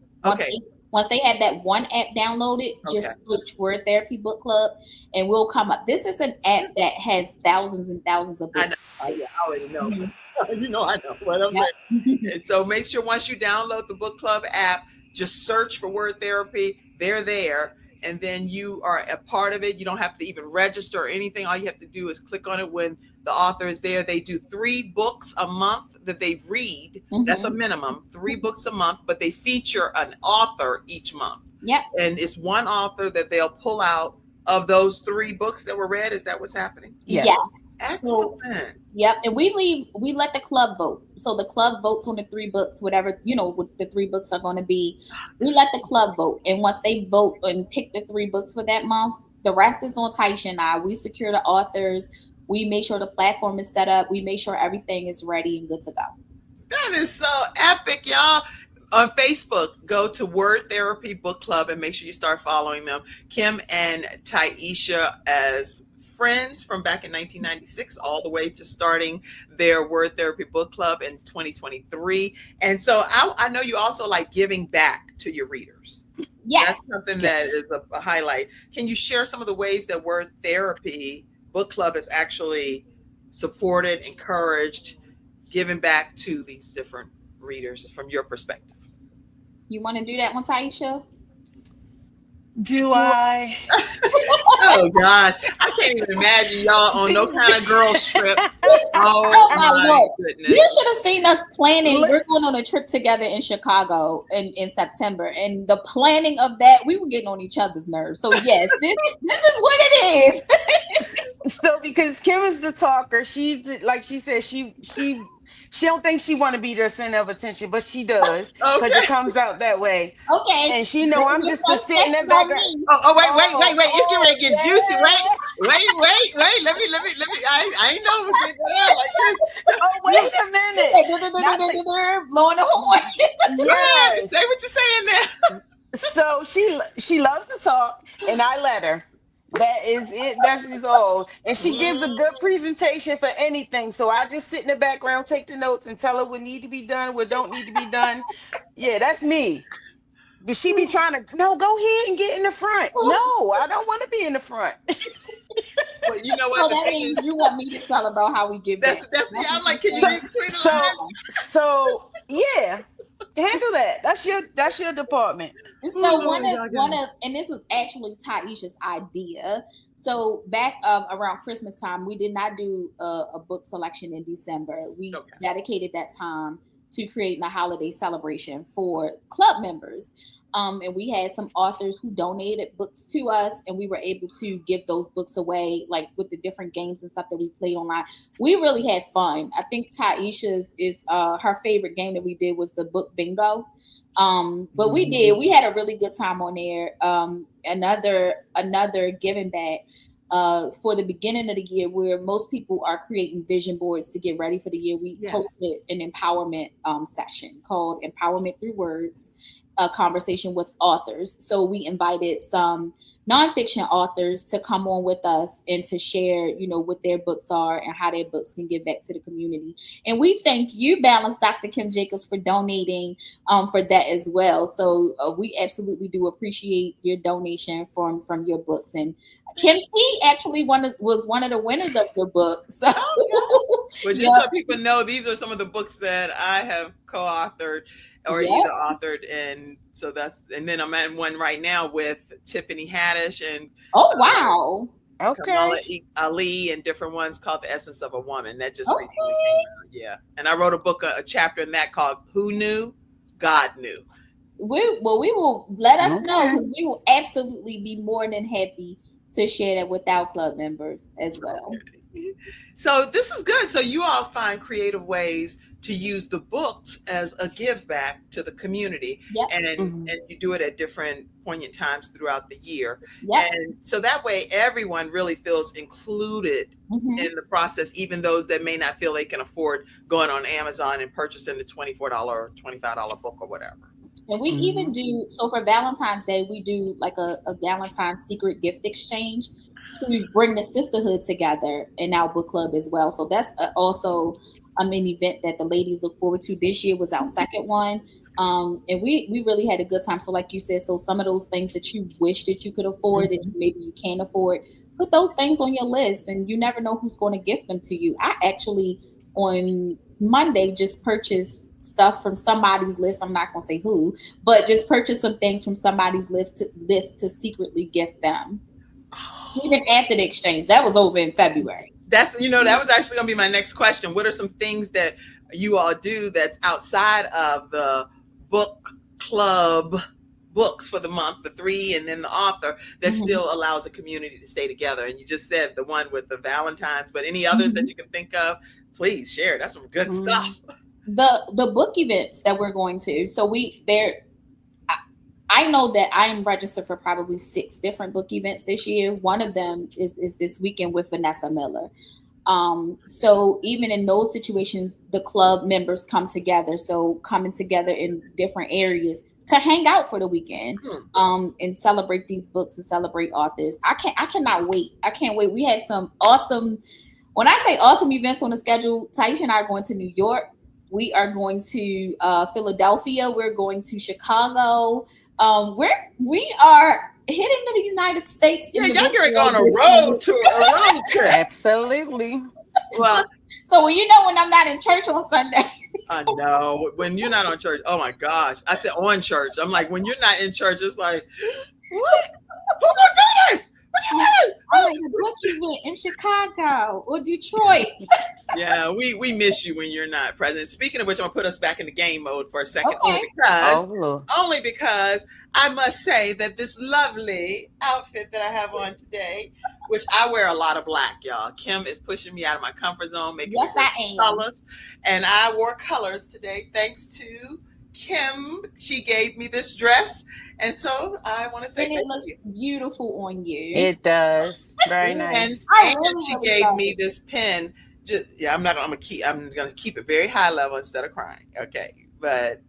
Once they have that one app downloaded, just search Word Therapy Book Club, and we'll come up. This is an app that has thousands and thousands of books. I already know. I know what I'm saying. And so make sure once you download the book club app, just search for Word Therapy. They're there. And then you are a part of it. You don't have to even register or anything. All you have to do is click on it when the author is there. They do 3 books a month that they read. That's a minimum, 3 books a month, but they feature an author each month. Yep. And it's one author that they'll pull out of those 3 books that were read. Is that what's happening? Yes. Excellent. Yep. And we let the club vote. So the club votes on the 3 books, whatever, what the 3 books are going to be. We let the club vote. And once they vote and pick the 3 books for that month, the rest is on Tyeisha and I. We secure the authors. We make sure the platform is set up. We make sure everything is ready and good to go. That is so epic, y'all. On Facebook, go to Word Therapy Book Club and make sure you start following them. Kim and Tyeisha as friends from back in 1996 all the way to starting their Word Therapy Book Club in 2023. And so I know you also like giving back to your readers. Yes. That's something that is a highlight. Can you share some of the ways that Word Therapy book club has actually supported, encouraged, given back to these different readers from your perspective? You want to do that one, Tyeisha? Do I? Oh gosh, I can't even imagine y'all on no kind of girls trip. Oh Oh my my Lord. goodness. You should have seen us planning. Look- We're going on a trip together in Chicago in September. And the planning of that, we were getting on each other's nerves. So yes, this is what it is. So because Kim is the talker, like she said, she don't think she want to be the center of attention, but she does because Okay. it comes out that way. Okay. And she know I'm just the sitting in the on background. me. Oh, wait. It's getting ready to get juicy. yeah. Wait. Let me. I ain't know we did that like this. Oh, wait a minute. Blowing the horn. Yes. Say what you're saying there. So she loves to talk, and I let her. That is it. That's all. And she gives a good presentation for anything. So I just sit in the background, take the notes, and tell her what need to be done, what don't need to be done. Yeah, that's me. But she be trying to, no, go ahead and get in the front. No, I don't want to be in the front. Well, you know So what? that means you want me to tell about how we give back. That's I'm like, can you read between the lines? So yeah, handle that. That's your department. And so one of and this was actually Tyeisha's idea. So back around Christmas time, we did not do a book selection in December. We dedicated that time to creating a holiday celebration for club members. And we had some authors who donated books to us, and we were able to give those books away, like with the different games and stuff that we played online. We really had fun. I think Tyeisha's is her favorite game that we did was the book bingo. But we had a really good time on there. Another giving back for the beginning of the year, where most people are creating vision boards to get ready for the year. We hosted an empowerment session called Empowerment Through Words, a conversation with authors. So we invited some nonfiction authors to come on with us and to share, what their books are and how their books can give back to the community. And we thank you, Balance, Dr. Kim Jacobs, for donating for that as well. So we absolutely do appreciate your donation from your books. And Kim T actually was one of the winners of your book. So, but just so people know, these are some of the books that I have co-authored or either authored, and so and then I'm at one right now with Tiffany Haddish and Kamala Ali and different ones called The Essence of a Woman that just recently came out. And I wrote a chapter in that called Who Knew? God Knew. We will let us know, because we will absolutely be more than happy to share that with our club members as well. So this is good. So you all find creative ways to use the books as a give back to the community, and you do it at different poignant times throughout the year. And so that way everyone really feels included in the process, even those that may not feel they can afford going on Amazon and purchasing the $24 or $25 book or whatever. And we even do, so for Valentine's Day, we do like a Valentine's secret gift exchange to bring the sisterhood together in our book club as well. So that's also an event that the ladies look forward to. This year was our second one. And we really had a good time. So like you said, so some of those things that you wish that you could afford, that maybe you can't afford, put those things on your list, and you never know who's going to gift them to you. I actually on Monday just purchased stuff from somebody's list. I'm not going to say who, but just purchase some things from somebody's list to secretly gift them. Even after the exchange, that was over in February. That was actually going to be my next question. What are some things that you all do that's outside of the book club books for the month, the 3, and then the author, that still allows a community to stay together? And you just said the one with the Valentine's, but any others that you can think of, please share. That's some good stuff. The book events that we're going to. So I know that I am registered for probably 6 different book events this year. One of them is this weekend with Vanessa Miller. So even in those situations, the club members come together. So coming together in different areas to hang out for the weekend, and celebrate these books and celebrate authors. I cannot wait. I can't wait. We have some awesome, when I say awesome events on the schedule, Tyeisha and I are going to New York. We are going to Philadelphia. We're going to Chicago. We are heading to the United States. Yeah, y'all can go on a road tour, a road trip. Absolutely. Well, so when I'm not in church on Sunday. I know when you're not on church. Oh my gosh, I said on church. I'm like, when you're not in church, it's like, what? Who gonna do this? What you doing? I'm like a book event in Chicago or Detroit. Yeah, we miss you when you're not present. Speaking of which, I'm gonna put us back in the game mode for a second, Okay. only because I must say that this lovely outfit that I have on today, which I wear a lot of black, y'all. Kim is pushing me out of my comfort zone, making Yes, I am. colors, and I wore colors today thanks to Kim. She gave me this dress, and so I want to say and it looks beautiful on you. It does. Very nice. And she gave me this pen. I'm gonna keep it very high level instead of crying. Okay, but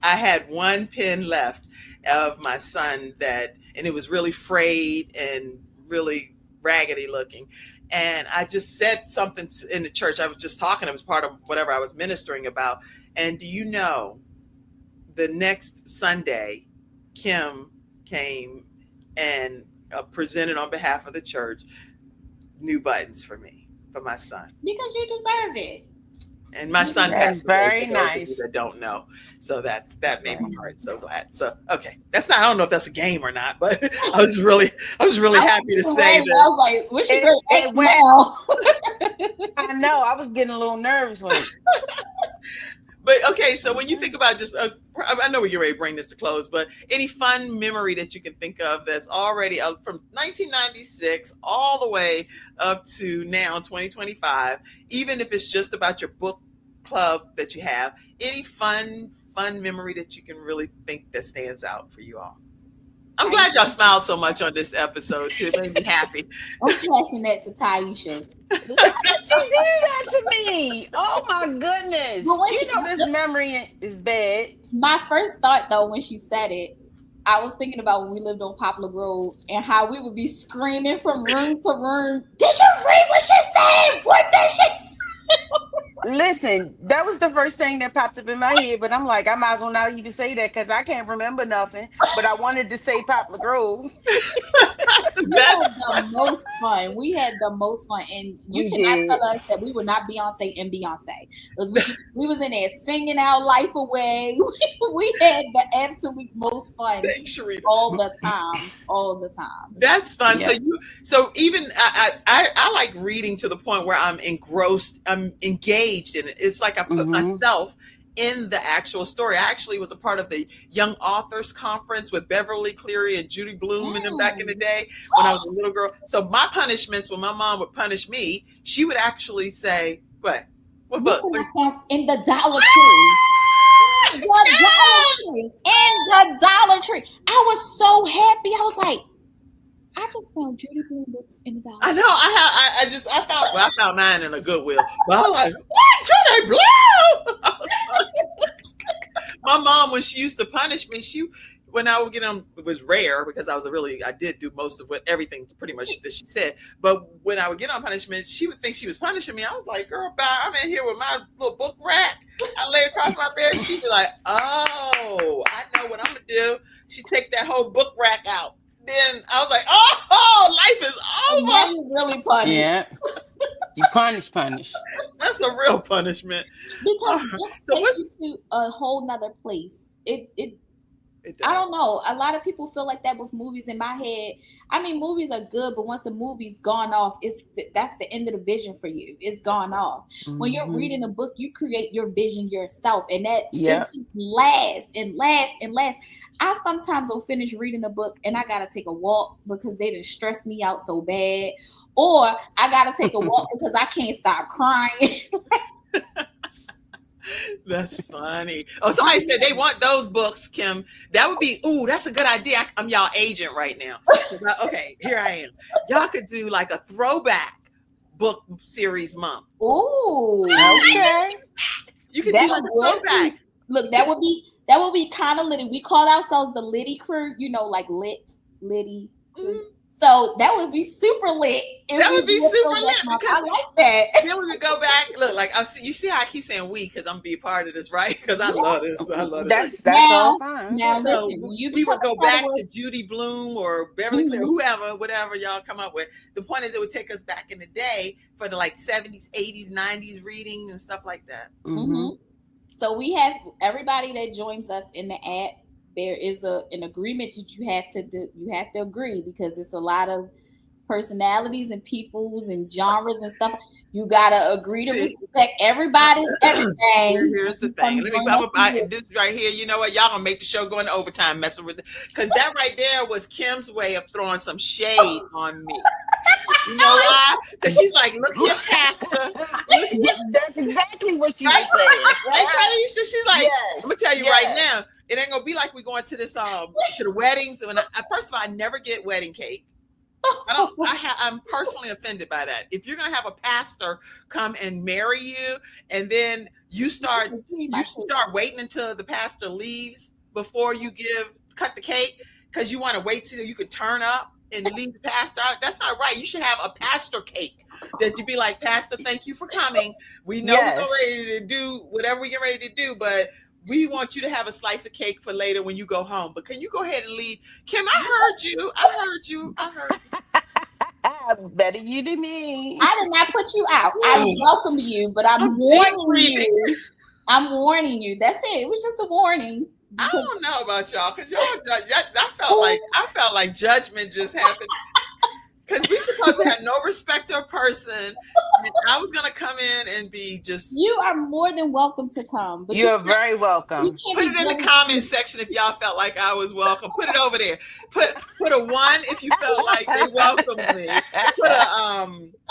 I had one pen left of my son and it was really frayed and really raggedy looking. And I just said something in the church. I was just talking. It was part of whatever I was ministering about. And do you know, the next Sunday, Kim came and presented on behalf of the church new buttons for me, for my son. Because you deserve it. And my son That's passed away, very for those of nice. you that don't know. So that made my heart so glad. So okay, I don't know if that's a game or not, but I was really happy to say that. I was like, what's your ex now? I know. I was getting a little nervous. Like, But okay, so when you think about just, I know we're ready to bring this to close, but any fun memory that you can think of that's already from 1996 all the way up to now, 2025, even if it's just about your book club that you have, any fun memory that you can really think that stands out for you all? I'm glad y'all smiled so much on this episode too. It made me happy. I'm passing that to Tyeisha. why did you do that to me? Oh my goodness. This memory is bad. My first thought though, when she said it, I was thinking about when we lived on Poplar Grove and how we would be screaming from room to room. Did you read what she said? What did she say? Listen, that was the first thing that popped up in my head, but I'm like, I might as well not even say that because I can't remember nothing. But I wanted to say Poplar Grove. We had the most fun. We had the most fun, and you cannot tell us that we were not Beyonce and Beyonce, because we was in there singing our life away. We had the absolute most fun. Thanks, Sharita. All the time. That's fun. Yeah. So even I like reading to the point where I'm engrossed, I'm engaged in it. It's like I put myself in the actual story. I actually was a part of the Young Authors Conference with Beverly Cleary and Judy Blume and them back in the day when I was a little girl. So my punishments, when my mom would punish me, she would actually say, what book? In the Dollar Tree. In the Dollar Tree. I was so happy. I was like, I just found Judy Blume books in the Dollar Tree. I know. I found mine in a Goodwill. But I was like, what? Judy Blume? My mom, when she used to punish me, when I would get them, it was rare because I did do most of everything pretty much that she said. But when I would get on punishment, she would think she was punishing me. I was like, girl, bye. I'm in here with my little book rack. I lay across my bed. She'd be like, oh, I know what I'm going to do. She'd take that whole book rack out. Then I was like, oh, life is over. Now you really punished. Yeah. You punish. That's a real punishment. Because books take you to a whole nother place. I don't know. A lot of people feel like that with movies. In my head, I mean, movies are good, but once the movie's gone off, that's the end of the vision for you. It's gone off. When you're reading a book, you create your vision yourself, and that it just lasts and lasts and lasts. I sometimes will finish reading a book and I gotta take a walk because they done stressed me out so bad, or I gotta take a walk because I can't stop crying. That's funny. Oh, somebody said they want those books, Kim. That would be, that's a good idea. I'm y'all agent right now. Okay, here I am. Y'all could do like a throwback book series month. Ooh. Okay. You could do like a throwback. Look, that would be kind of litty. We call ourselves the Liddy crew, like Liddy. So that would be super lit. That would be super lit because I like that. Then we would go back. Look, like you see how I keep saying we because I'm gonna be a part of this, right? Because I love this. I love this. That's all fine. Now So listen, we would go back to Judy Blume or Beverly Clear, whoever, whatever y'all come up with. The point is, it would take us back in the day for the like 70s, 80s, 90s reading and stuff like that. Mm-hmm. So we have everybody that joins us in the app. There is an agreement that you have to do. You have to agree because it's a lot of personalities and peoples and genres and stuff. You gotta agree to respect everybody's everything. Here's the thing. Let me pop up this right here. You know what? Y'all gonna make the show go into overtime messing with it. Because that right there was Kim's way of throwing some shade on me. You know why? Because she's like, look here, Pastor. That's exactly what she was saying. Right, Tyeisha? She's like, I'm gonna tell you right now, it ain't gonna be like we going to this to the weddings. When first of all, I never get wedding cake. I'm personally offended by that. If you're gonna have a pastor come and marry you, and then you start waiting until the pastor leaves before you cut the cake because you want to wait till you can turn up and leave the pastor out. That's not right. You should have a pastor cake that you be like, Pastor, thank you for coming. We know we're ready to do whatever we get ready to do, but we want you to have a slice of cake for later when you go home. But can you go ahead and leave? Kim, I heard you. Better you than me. I did not put you out. I welcome you, but I'm warning you. I'm warning you. That's it. It was just a warning. I don't know about y'all because I felt like judgment just happened. Because we're supposed to have no respect to a person. And I was going to come in and be just... You are more than welcome to come. But you're very welcome. Put it in the comment section if y'all felt like I was welcome. Put it over there. Put a 1 if you felt like they welcomed me. Put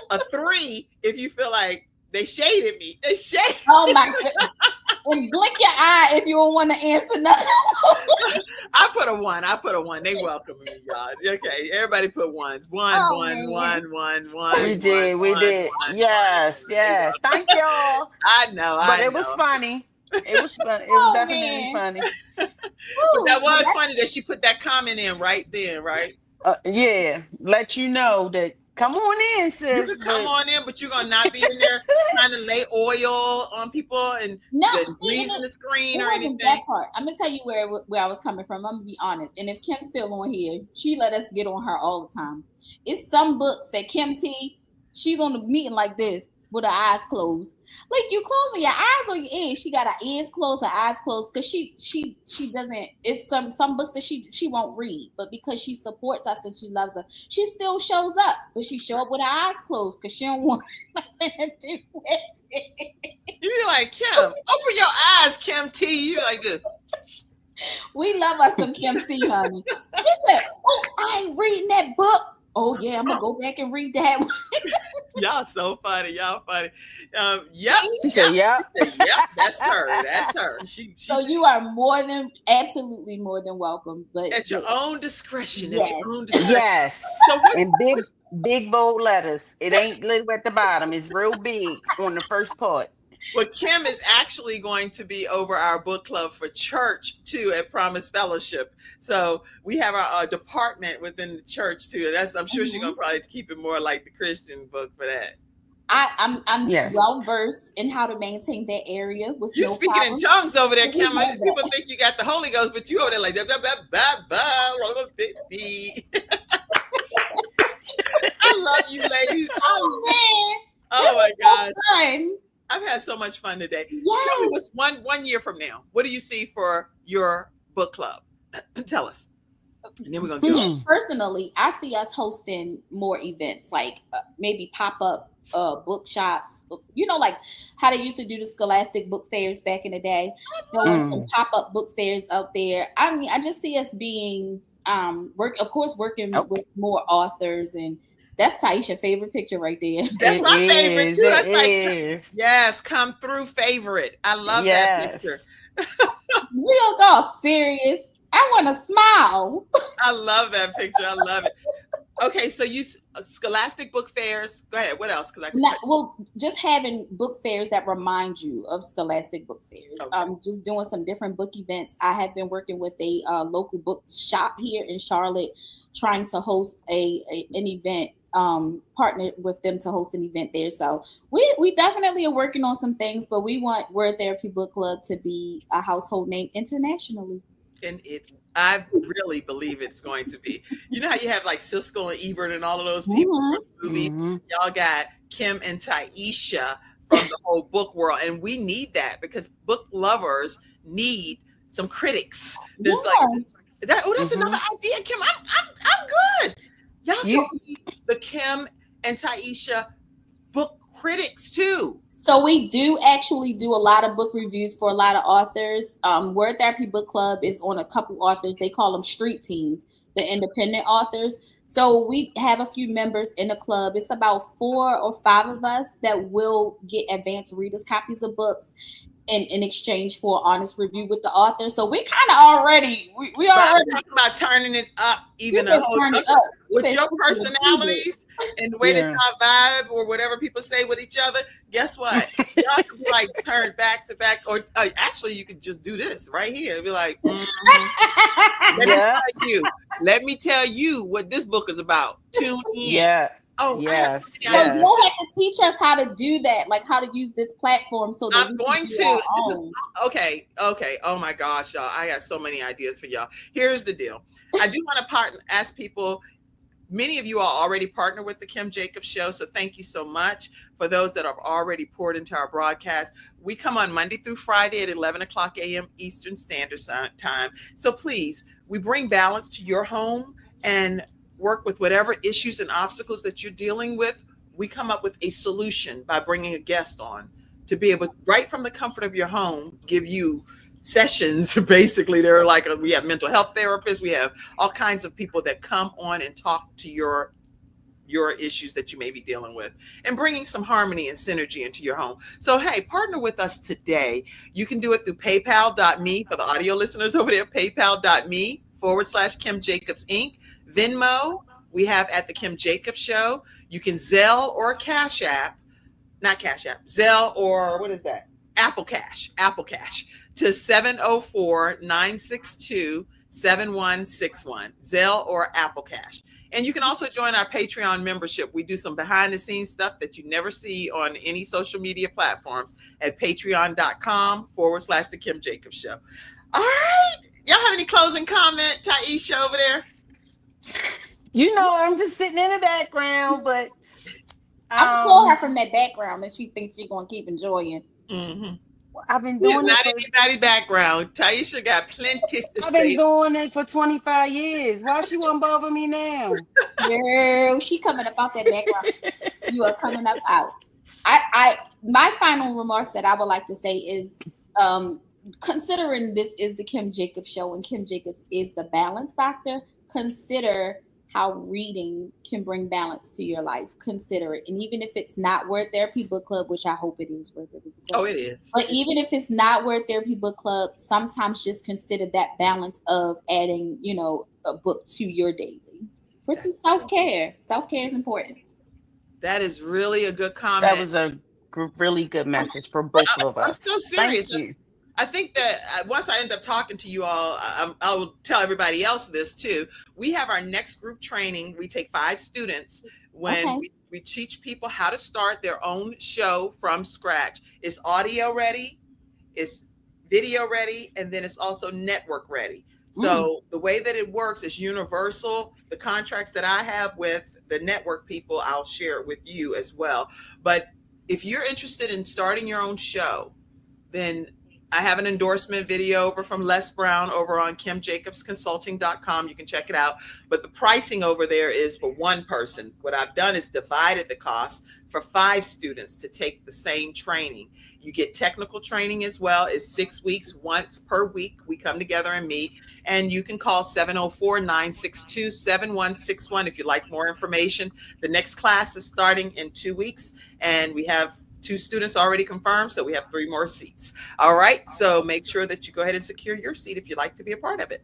a 3 if you feel like they shaded me. They shaded me. Oh, my goodness. And blink your eye if you don't want to answer nothing. I put a 1. They welcome me, y'all. Okay, everybody put 1s. 1. We did. Yes. Thank y'all. I know. But it was funny. It was fun. It was definitely funny. But that was funny that she put that comment in right then, right? Yeah. Let you know that. Come on in, sis. You can come on in, but you're gonna not be in there trying to lay oil on people and greasing the screen or anything. That part. I'm gonna tell you where I was coming from. I'm gonna be honest. And if Kim's still on here, she let us get on her all the time. It's some books that Kim T, she's on the meeting like this with her eyes closed. Like you closing your eyes or your ears. She got her ears closed, her eyes closed, because she doesn't. It's some books that she won't read, but because she supports us and she loves us, she still shows up. But she show up with her eyes closed because she don't want nothing to do with it. You be like, Kim, open your eyes, Kim T. You like this. We love us some Kim T, honey. She said, "Oh, I ain't reading that book." Oh yeah, I'm gonna go back and read that one. Y'all so funny. Y'all funny. Yep. She said, yep. Yep. That's her. She. So you are absolutely more than welcome. But at your own discretion. Yes. At your own discretion. Yes. So in big bold letters. It ain't little at the bottom. It's real big on the first part. Well, Kim is actually going to be over our book club for church too at Promise Fellowship. So we have our department within the church too. I'm sure she's gonna probably keep it more like the Christian book for that. I'm well versed in how to maintain that area with you speaking in tongues over there, Kim. People think you got the Holy Ghost, but you over there like I love you, ladies. Oh man! Oh my gosh! So I've had so much fun today. Yes. Tell me what's one year from now. What do you see for your book club? Tell us. And then we're gonna go. Personally, I see us hosting more events, like maybe pop-up bookshops. You know, like how they used to do the Scholastic book fairs back in the day. Going some pop-up book fairs out there. I mean, I just see us being working with more authors, and that's Tyeisha's favorite picture right there. That's my favorite too. That's like yes, come through favorite. I love that picture. Real all serious. I want to smile. I love that picture. I love it. Okay, so you Scholastic book fairs. Go ahead. What else? Because I can. Well, just having book fairs that remind you of Scholastic book fairs. Okay. Just doing some different book events. I have been working with a local book shop here in Charlotte, trying to host an event. Partnered with them to host an event there. So we definitely are working on some things, but we want Word Therapy Book Club to be a household name internationally. And I really believe it's going to be. You know how you have like Siskel and Ebert and all of those people from the movies? Y'all got Kim and Tyeisha from the whole book world. And we need that because book lovers need some critics. There's like that. Oh, that's another idea, Kim. I'm good. Y'all can be the Kim and Tyeisha book critics too. So we do actually do a lot of book reviews for a lot of authors. Word Therapy Book Club is on a couple authors. They call them street teams, the independent authors. So we have a few members in the club. It's about 4 or 5 of us that will get advanced readers copies of books in exchange for honest review with the author. So we kind of already we already talking about turning it up even a whole with your personalities and the way that y'all vibe or whatever people say with each other. Guess what? Y'all can be like turned back to back, or actually you could just do this right here and be like, let me tell you what this book is about. Tune in. Yeah. Oh, yes. So you'll have to teach us how to do that, like how to use this platform. So that I'm going to. Okay. Oh my gosh, y'all! I got so many ideas for y'all. Here's the deal. I do want to ask people. Many of you are already partnered with the Kim Jacobs Show, so thank you so much. For those that have already poured into our broadcast, we come on Monday through Friday at 11 o'clock a.m. Eastern Standard Time. So please, we bring balance to your home and work with whatever issues and obstacles that you're dealing with. We come up with a solution by bringing a guest on to be able, right from the comfort of your home, give you sessions. Basically, they're like, we have mental health therapists, we have all kinds of people that come on and talk to your issues that you may be dealing with, and bringing some harmony and synergy into your home. So hey, partner with us today. You can do it through paypal.me for the audio listeners over there, paypal.me/Kim Jacobs Inc. Venmo, we have at the Kim Jacobs Show. You can Zelle or Cash App, not Cash App, Zelle or what is that? Apple Cash to 704-962-7161, Zelle or Apple Cash. And you can also join our Patreon membership. We do some behind the scenes stuff that you never see on any social media platforms at patreon.com/the Kim Jacobs Show. All right. Y'all have any closing comment, Tyeisha over there? You know, I'm just sitting in the background, but I'm pulling her from that background that she thinks she's going to keep enjoying. Mm-hmm. I've been doing it. Not anybody's background. Tyeisha got plenty to say. I've been doing it for 25 years. Why she won't bother me now? Girl, she coming up out that background. You are coming up out. My final remarks that I would like to say is, considering this is the Kim Jacobs Show and Kim Jacobs is the balance doctor, consider how reading can bring balance to your life. Consider it. And even if it's not Word Therapy Book Club, which I hope it is Word Therapy Book Club. Oh, it is. But even if it's not Word Therapy Book Club, sometimes just consider that balance of adding, a book to your daily. For some self-care. Self-care is important. That is really a good comment. That was a really good message for both of us. I'm so serious. Thank you. I think that once I end up talking to you all, I will tell everybody else this too. We have our next group training. We take 5 students when we teach people how to start their own show from scratch. It's audio ready, it's video ready, and then it's also network ready. So the way that it works is universal. The contracts that I have with the network people, I'll share it with you as well. But if you're interested in starting your own show, then I have an endorsement video over from Les Brown over on KimJacobsConsulting.com. You can check it out. But the pricing over there is for one person. What I've done is divided the cost for 5 students to take the same training. You get technical training as well. It's 6 weeks, once per week. We come together and meet. And you can call 704-962-7161 if you'd like more information. The next class is starting in 2 weeks, and we have 2 students already confirmed, so we have 3 more seats. All right, so make sure that you go ahead and secure your seat if you'd like to be a part of it.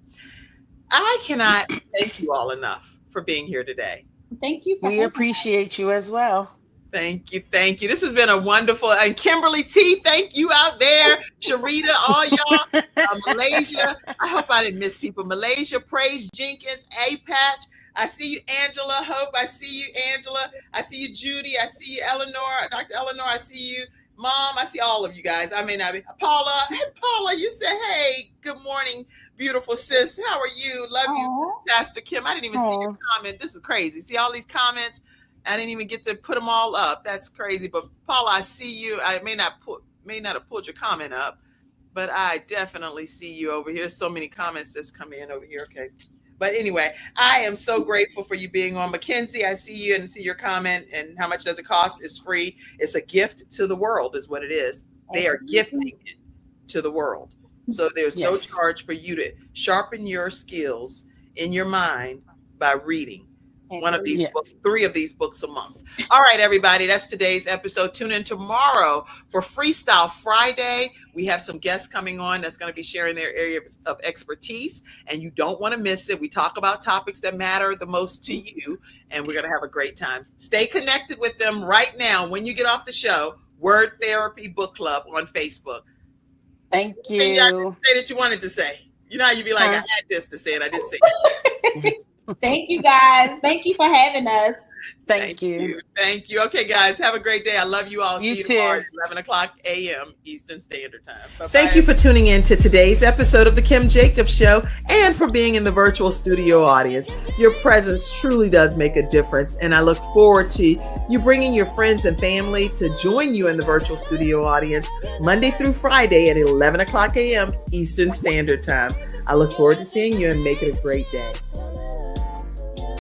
I cannot thank you all enough for being here today. Thank you. We appreciate you as well. Thank you. Thank you. This has been a wonderful, and Kimberly T, thank you out there. Sharita, all y'all. Malaysia. I hope I didn't miss people. Malaysia, Praise Jenkins, A Patch. I see you, Angela. Hope I see you, Angela. I see you, Judy. I see you, Eleanor. Dr. Eleanor, I see you. Mom, I see all of you guys. I may not be. Paula. Hey, Paula, you said, hey, good morning, beautiful sis. How are you? Love you, Pastor Kim. I didn't even see your comment. This is crazy. See all these comments? I didn't even get to put them all up. That's crazy. But Paula, I see you. I may not have pulled your comment up, but I definitely see you over here. So many comments that's come in over here. Okay. But anyway, I am so grateful for you being on. Mackenzie, I see you and see your comment. And how much does it cost? It's free. It's a gift to the world is what it is. They are gifting it to the world. So there's no charge for you to sharpen your skills in your mind by reading one of these books, 3 of these books a month. All right, everybody, that's today's episode. Tune in tomorrow for Freestyle Friday. We have some guests coming on that's going to be sharing their area of expertise, and you don't want to miss it. We talk about topics that matter the most to you, and we're going to have a great time. Stay connected with them right now. When you get off the show, Word Therapy Book Club on Facebook. Thank you. Say that you wanted to say. You know how you be like, I had this to say, and I didn't say it. Thank you, guys. Thank you for having us. Thank you. Thank you. Okay, guys, have a great day. I love you all. You See you too. tomorrow at 11 o'clock a.m. Eastern Standard Time. Bye-bye. Thank you for tuning in to today's episode of The Kim Jacobs Show and for being in the virtual studio audience. Your presence truly does make a difference, and I look forward to you bringing your friends and family to join you in the virtual studio audience Monday through Friday at 11 o'clock a.m. Eastern Standard Time. I look forward to seeing you and make it a great day.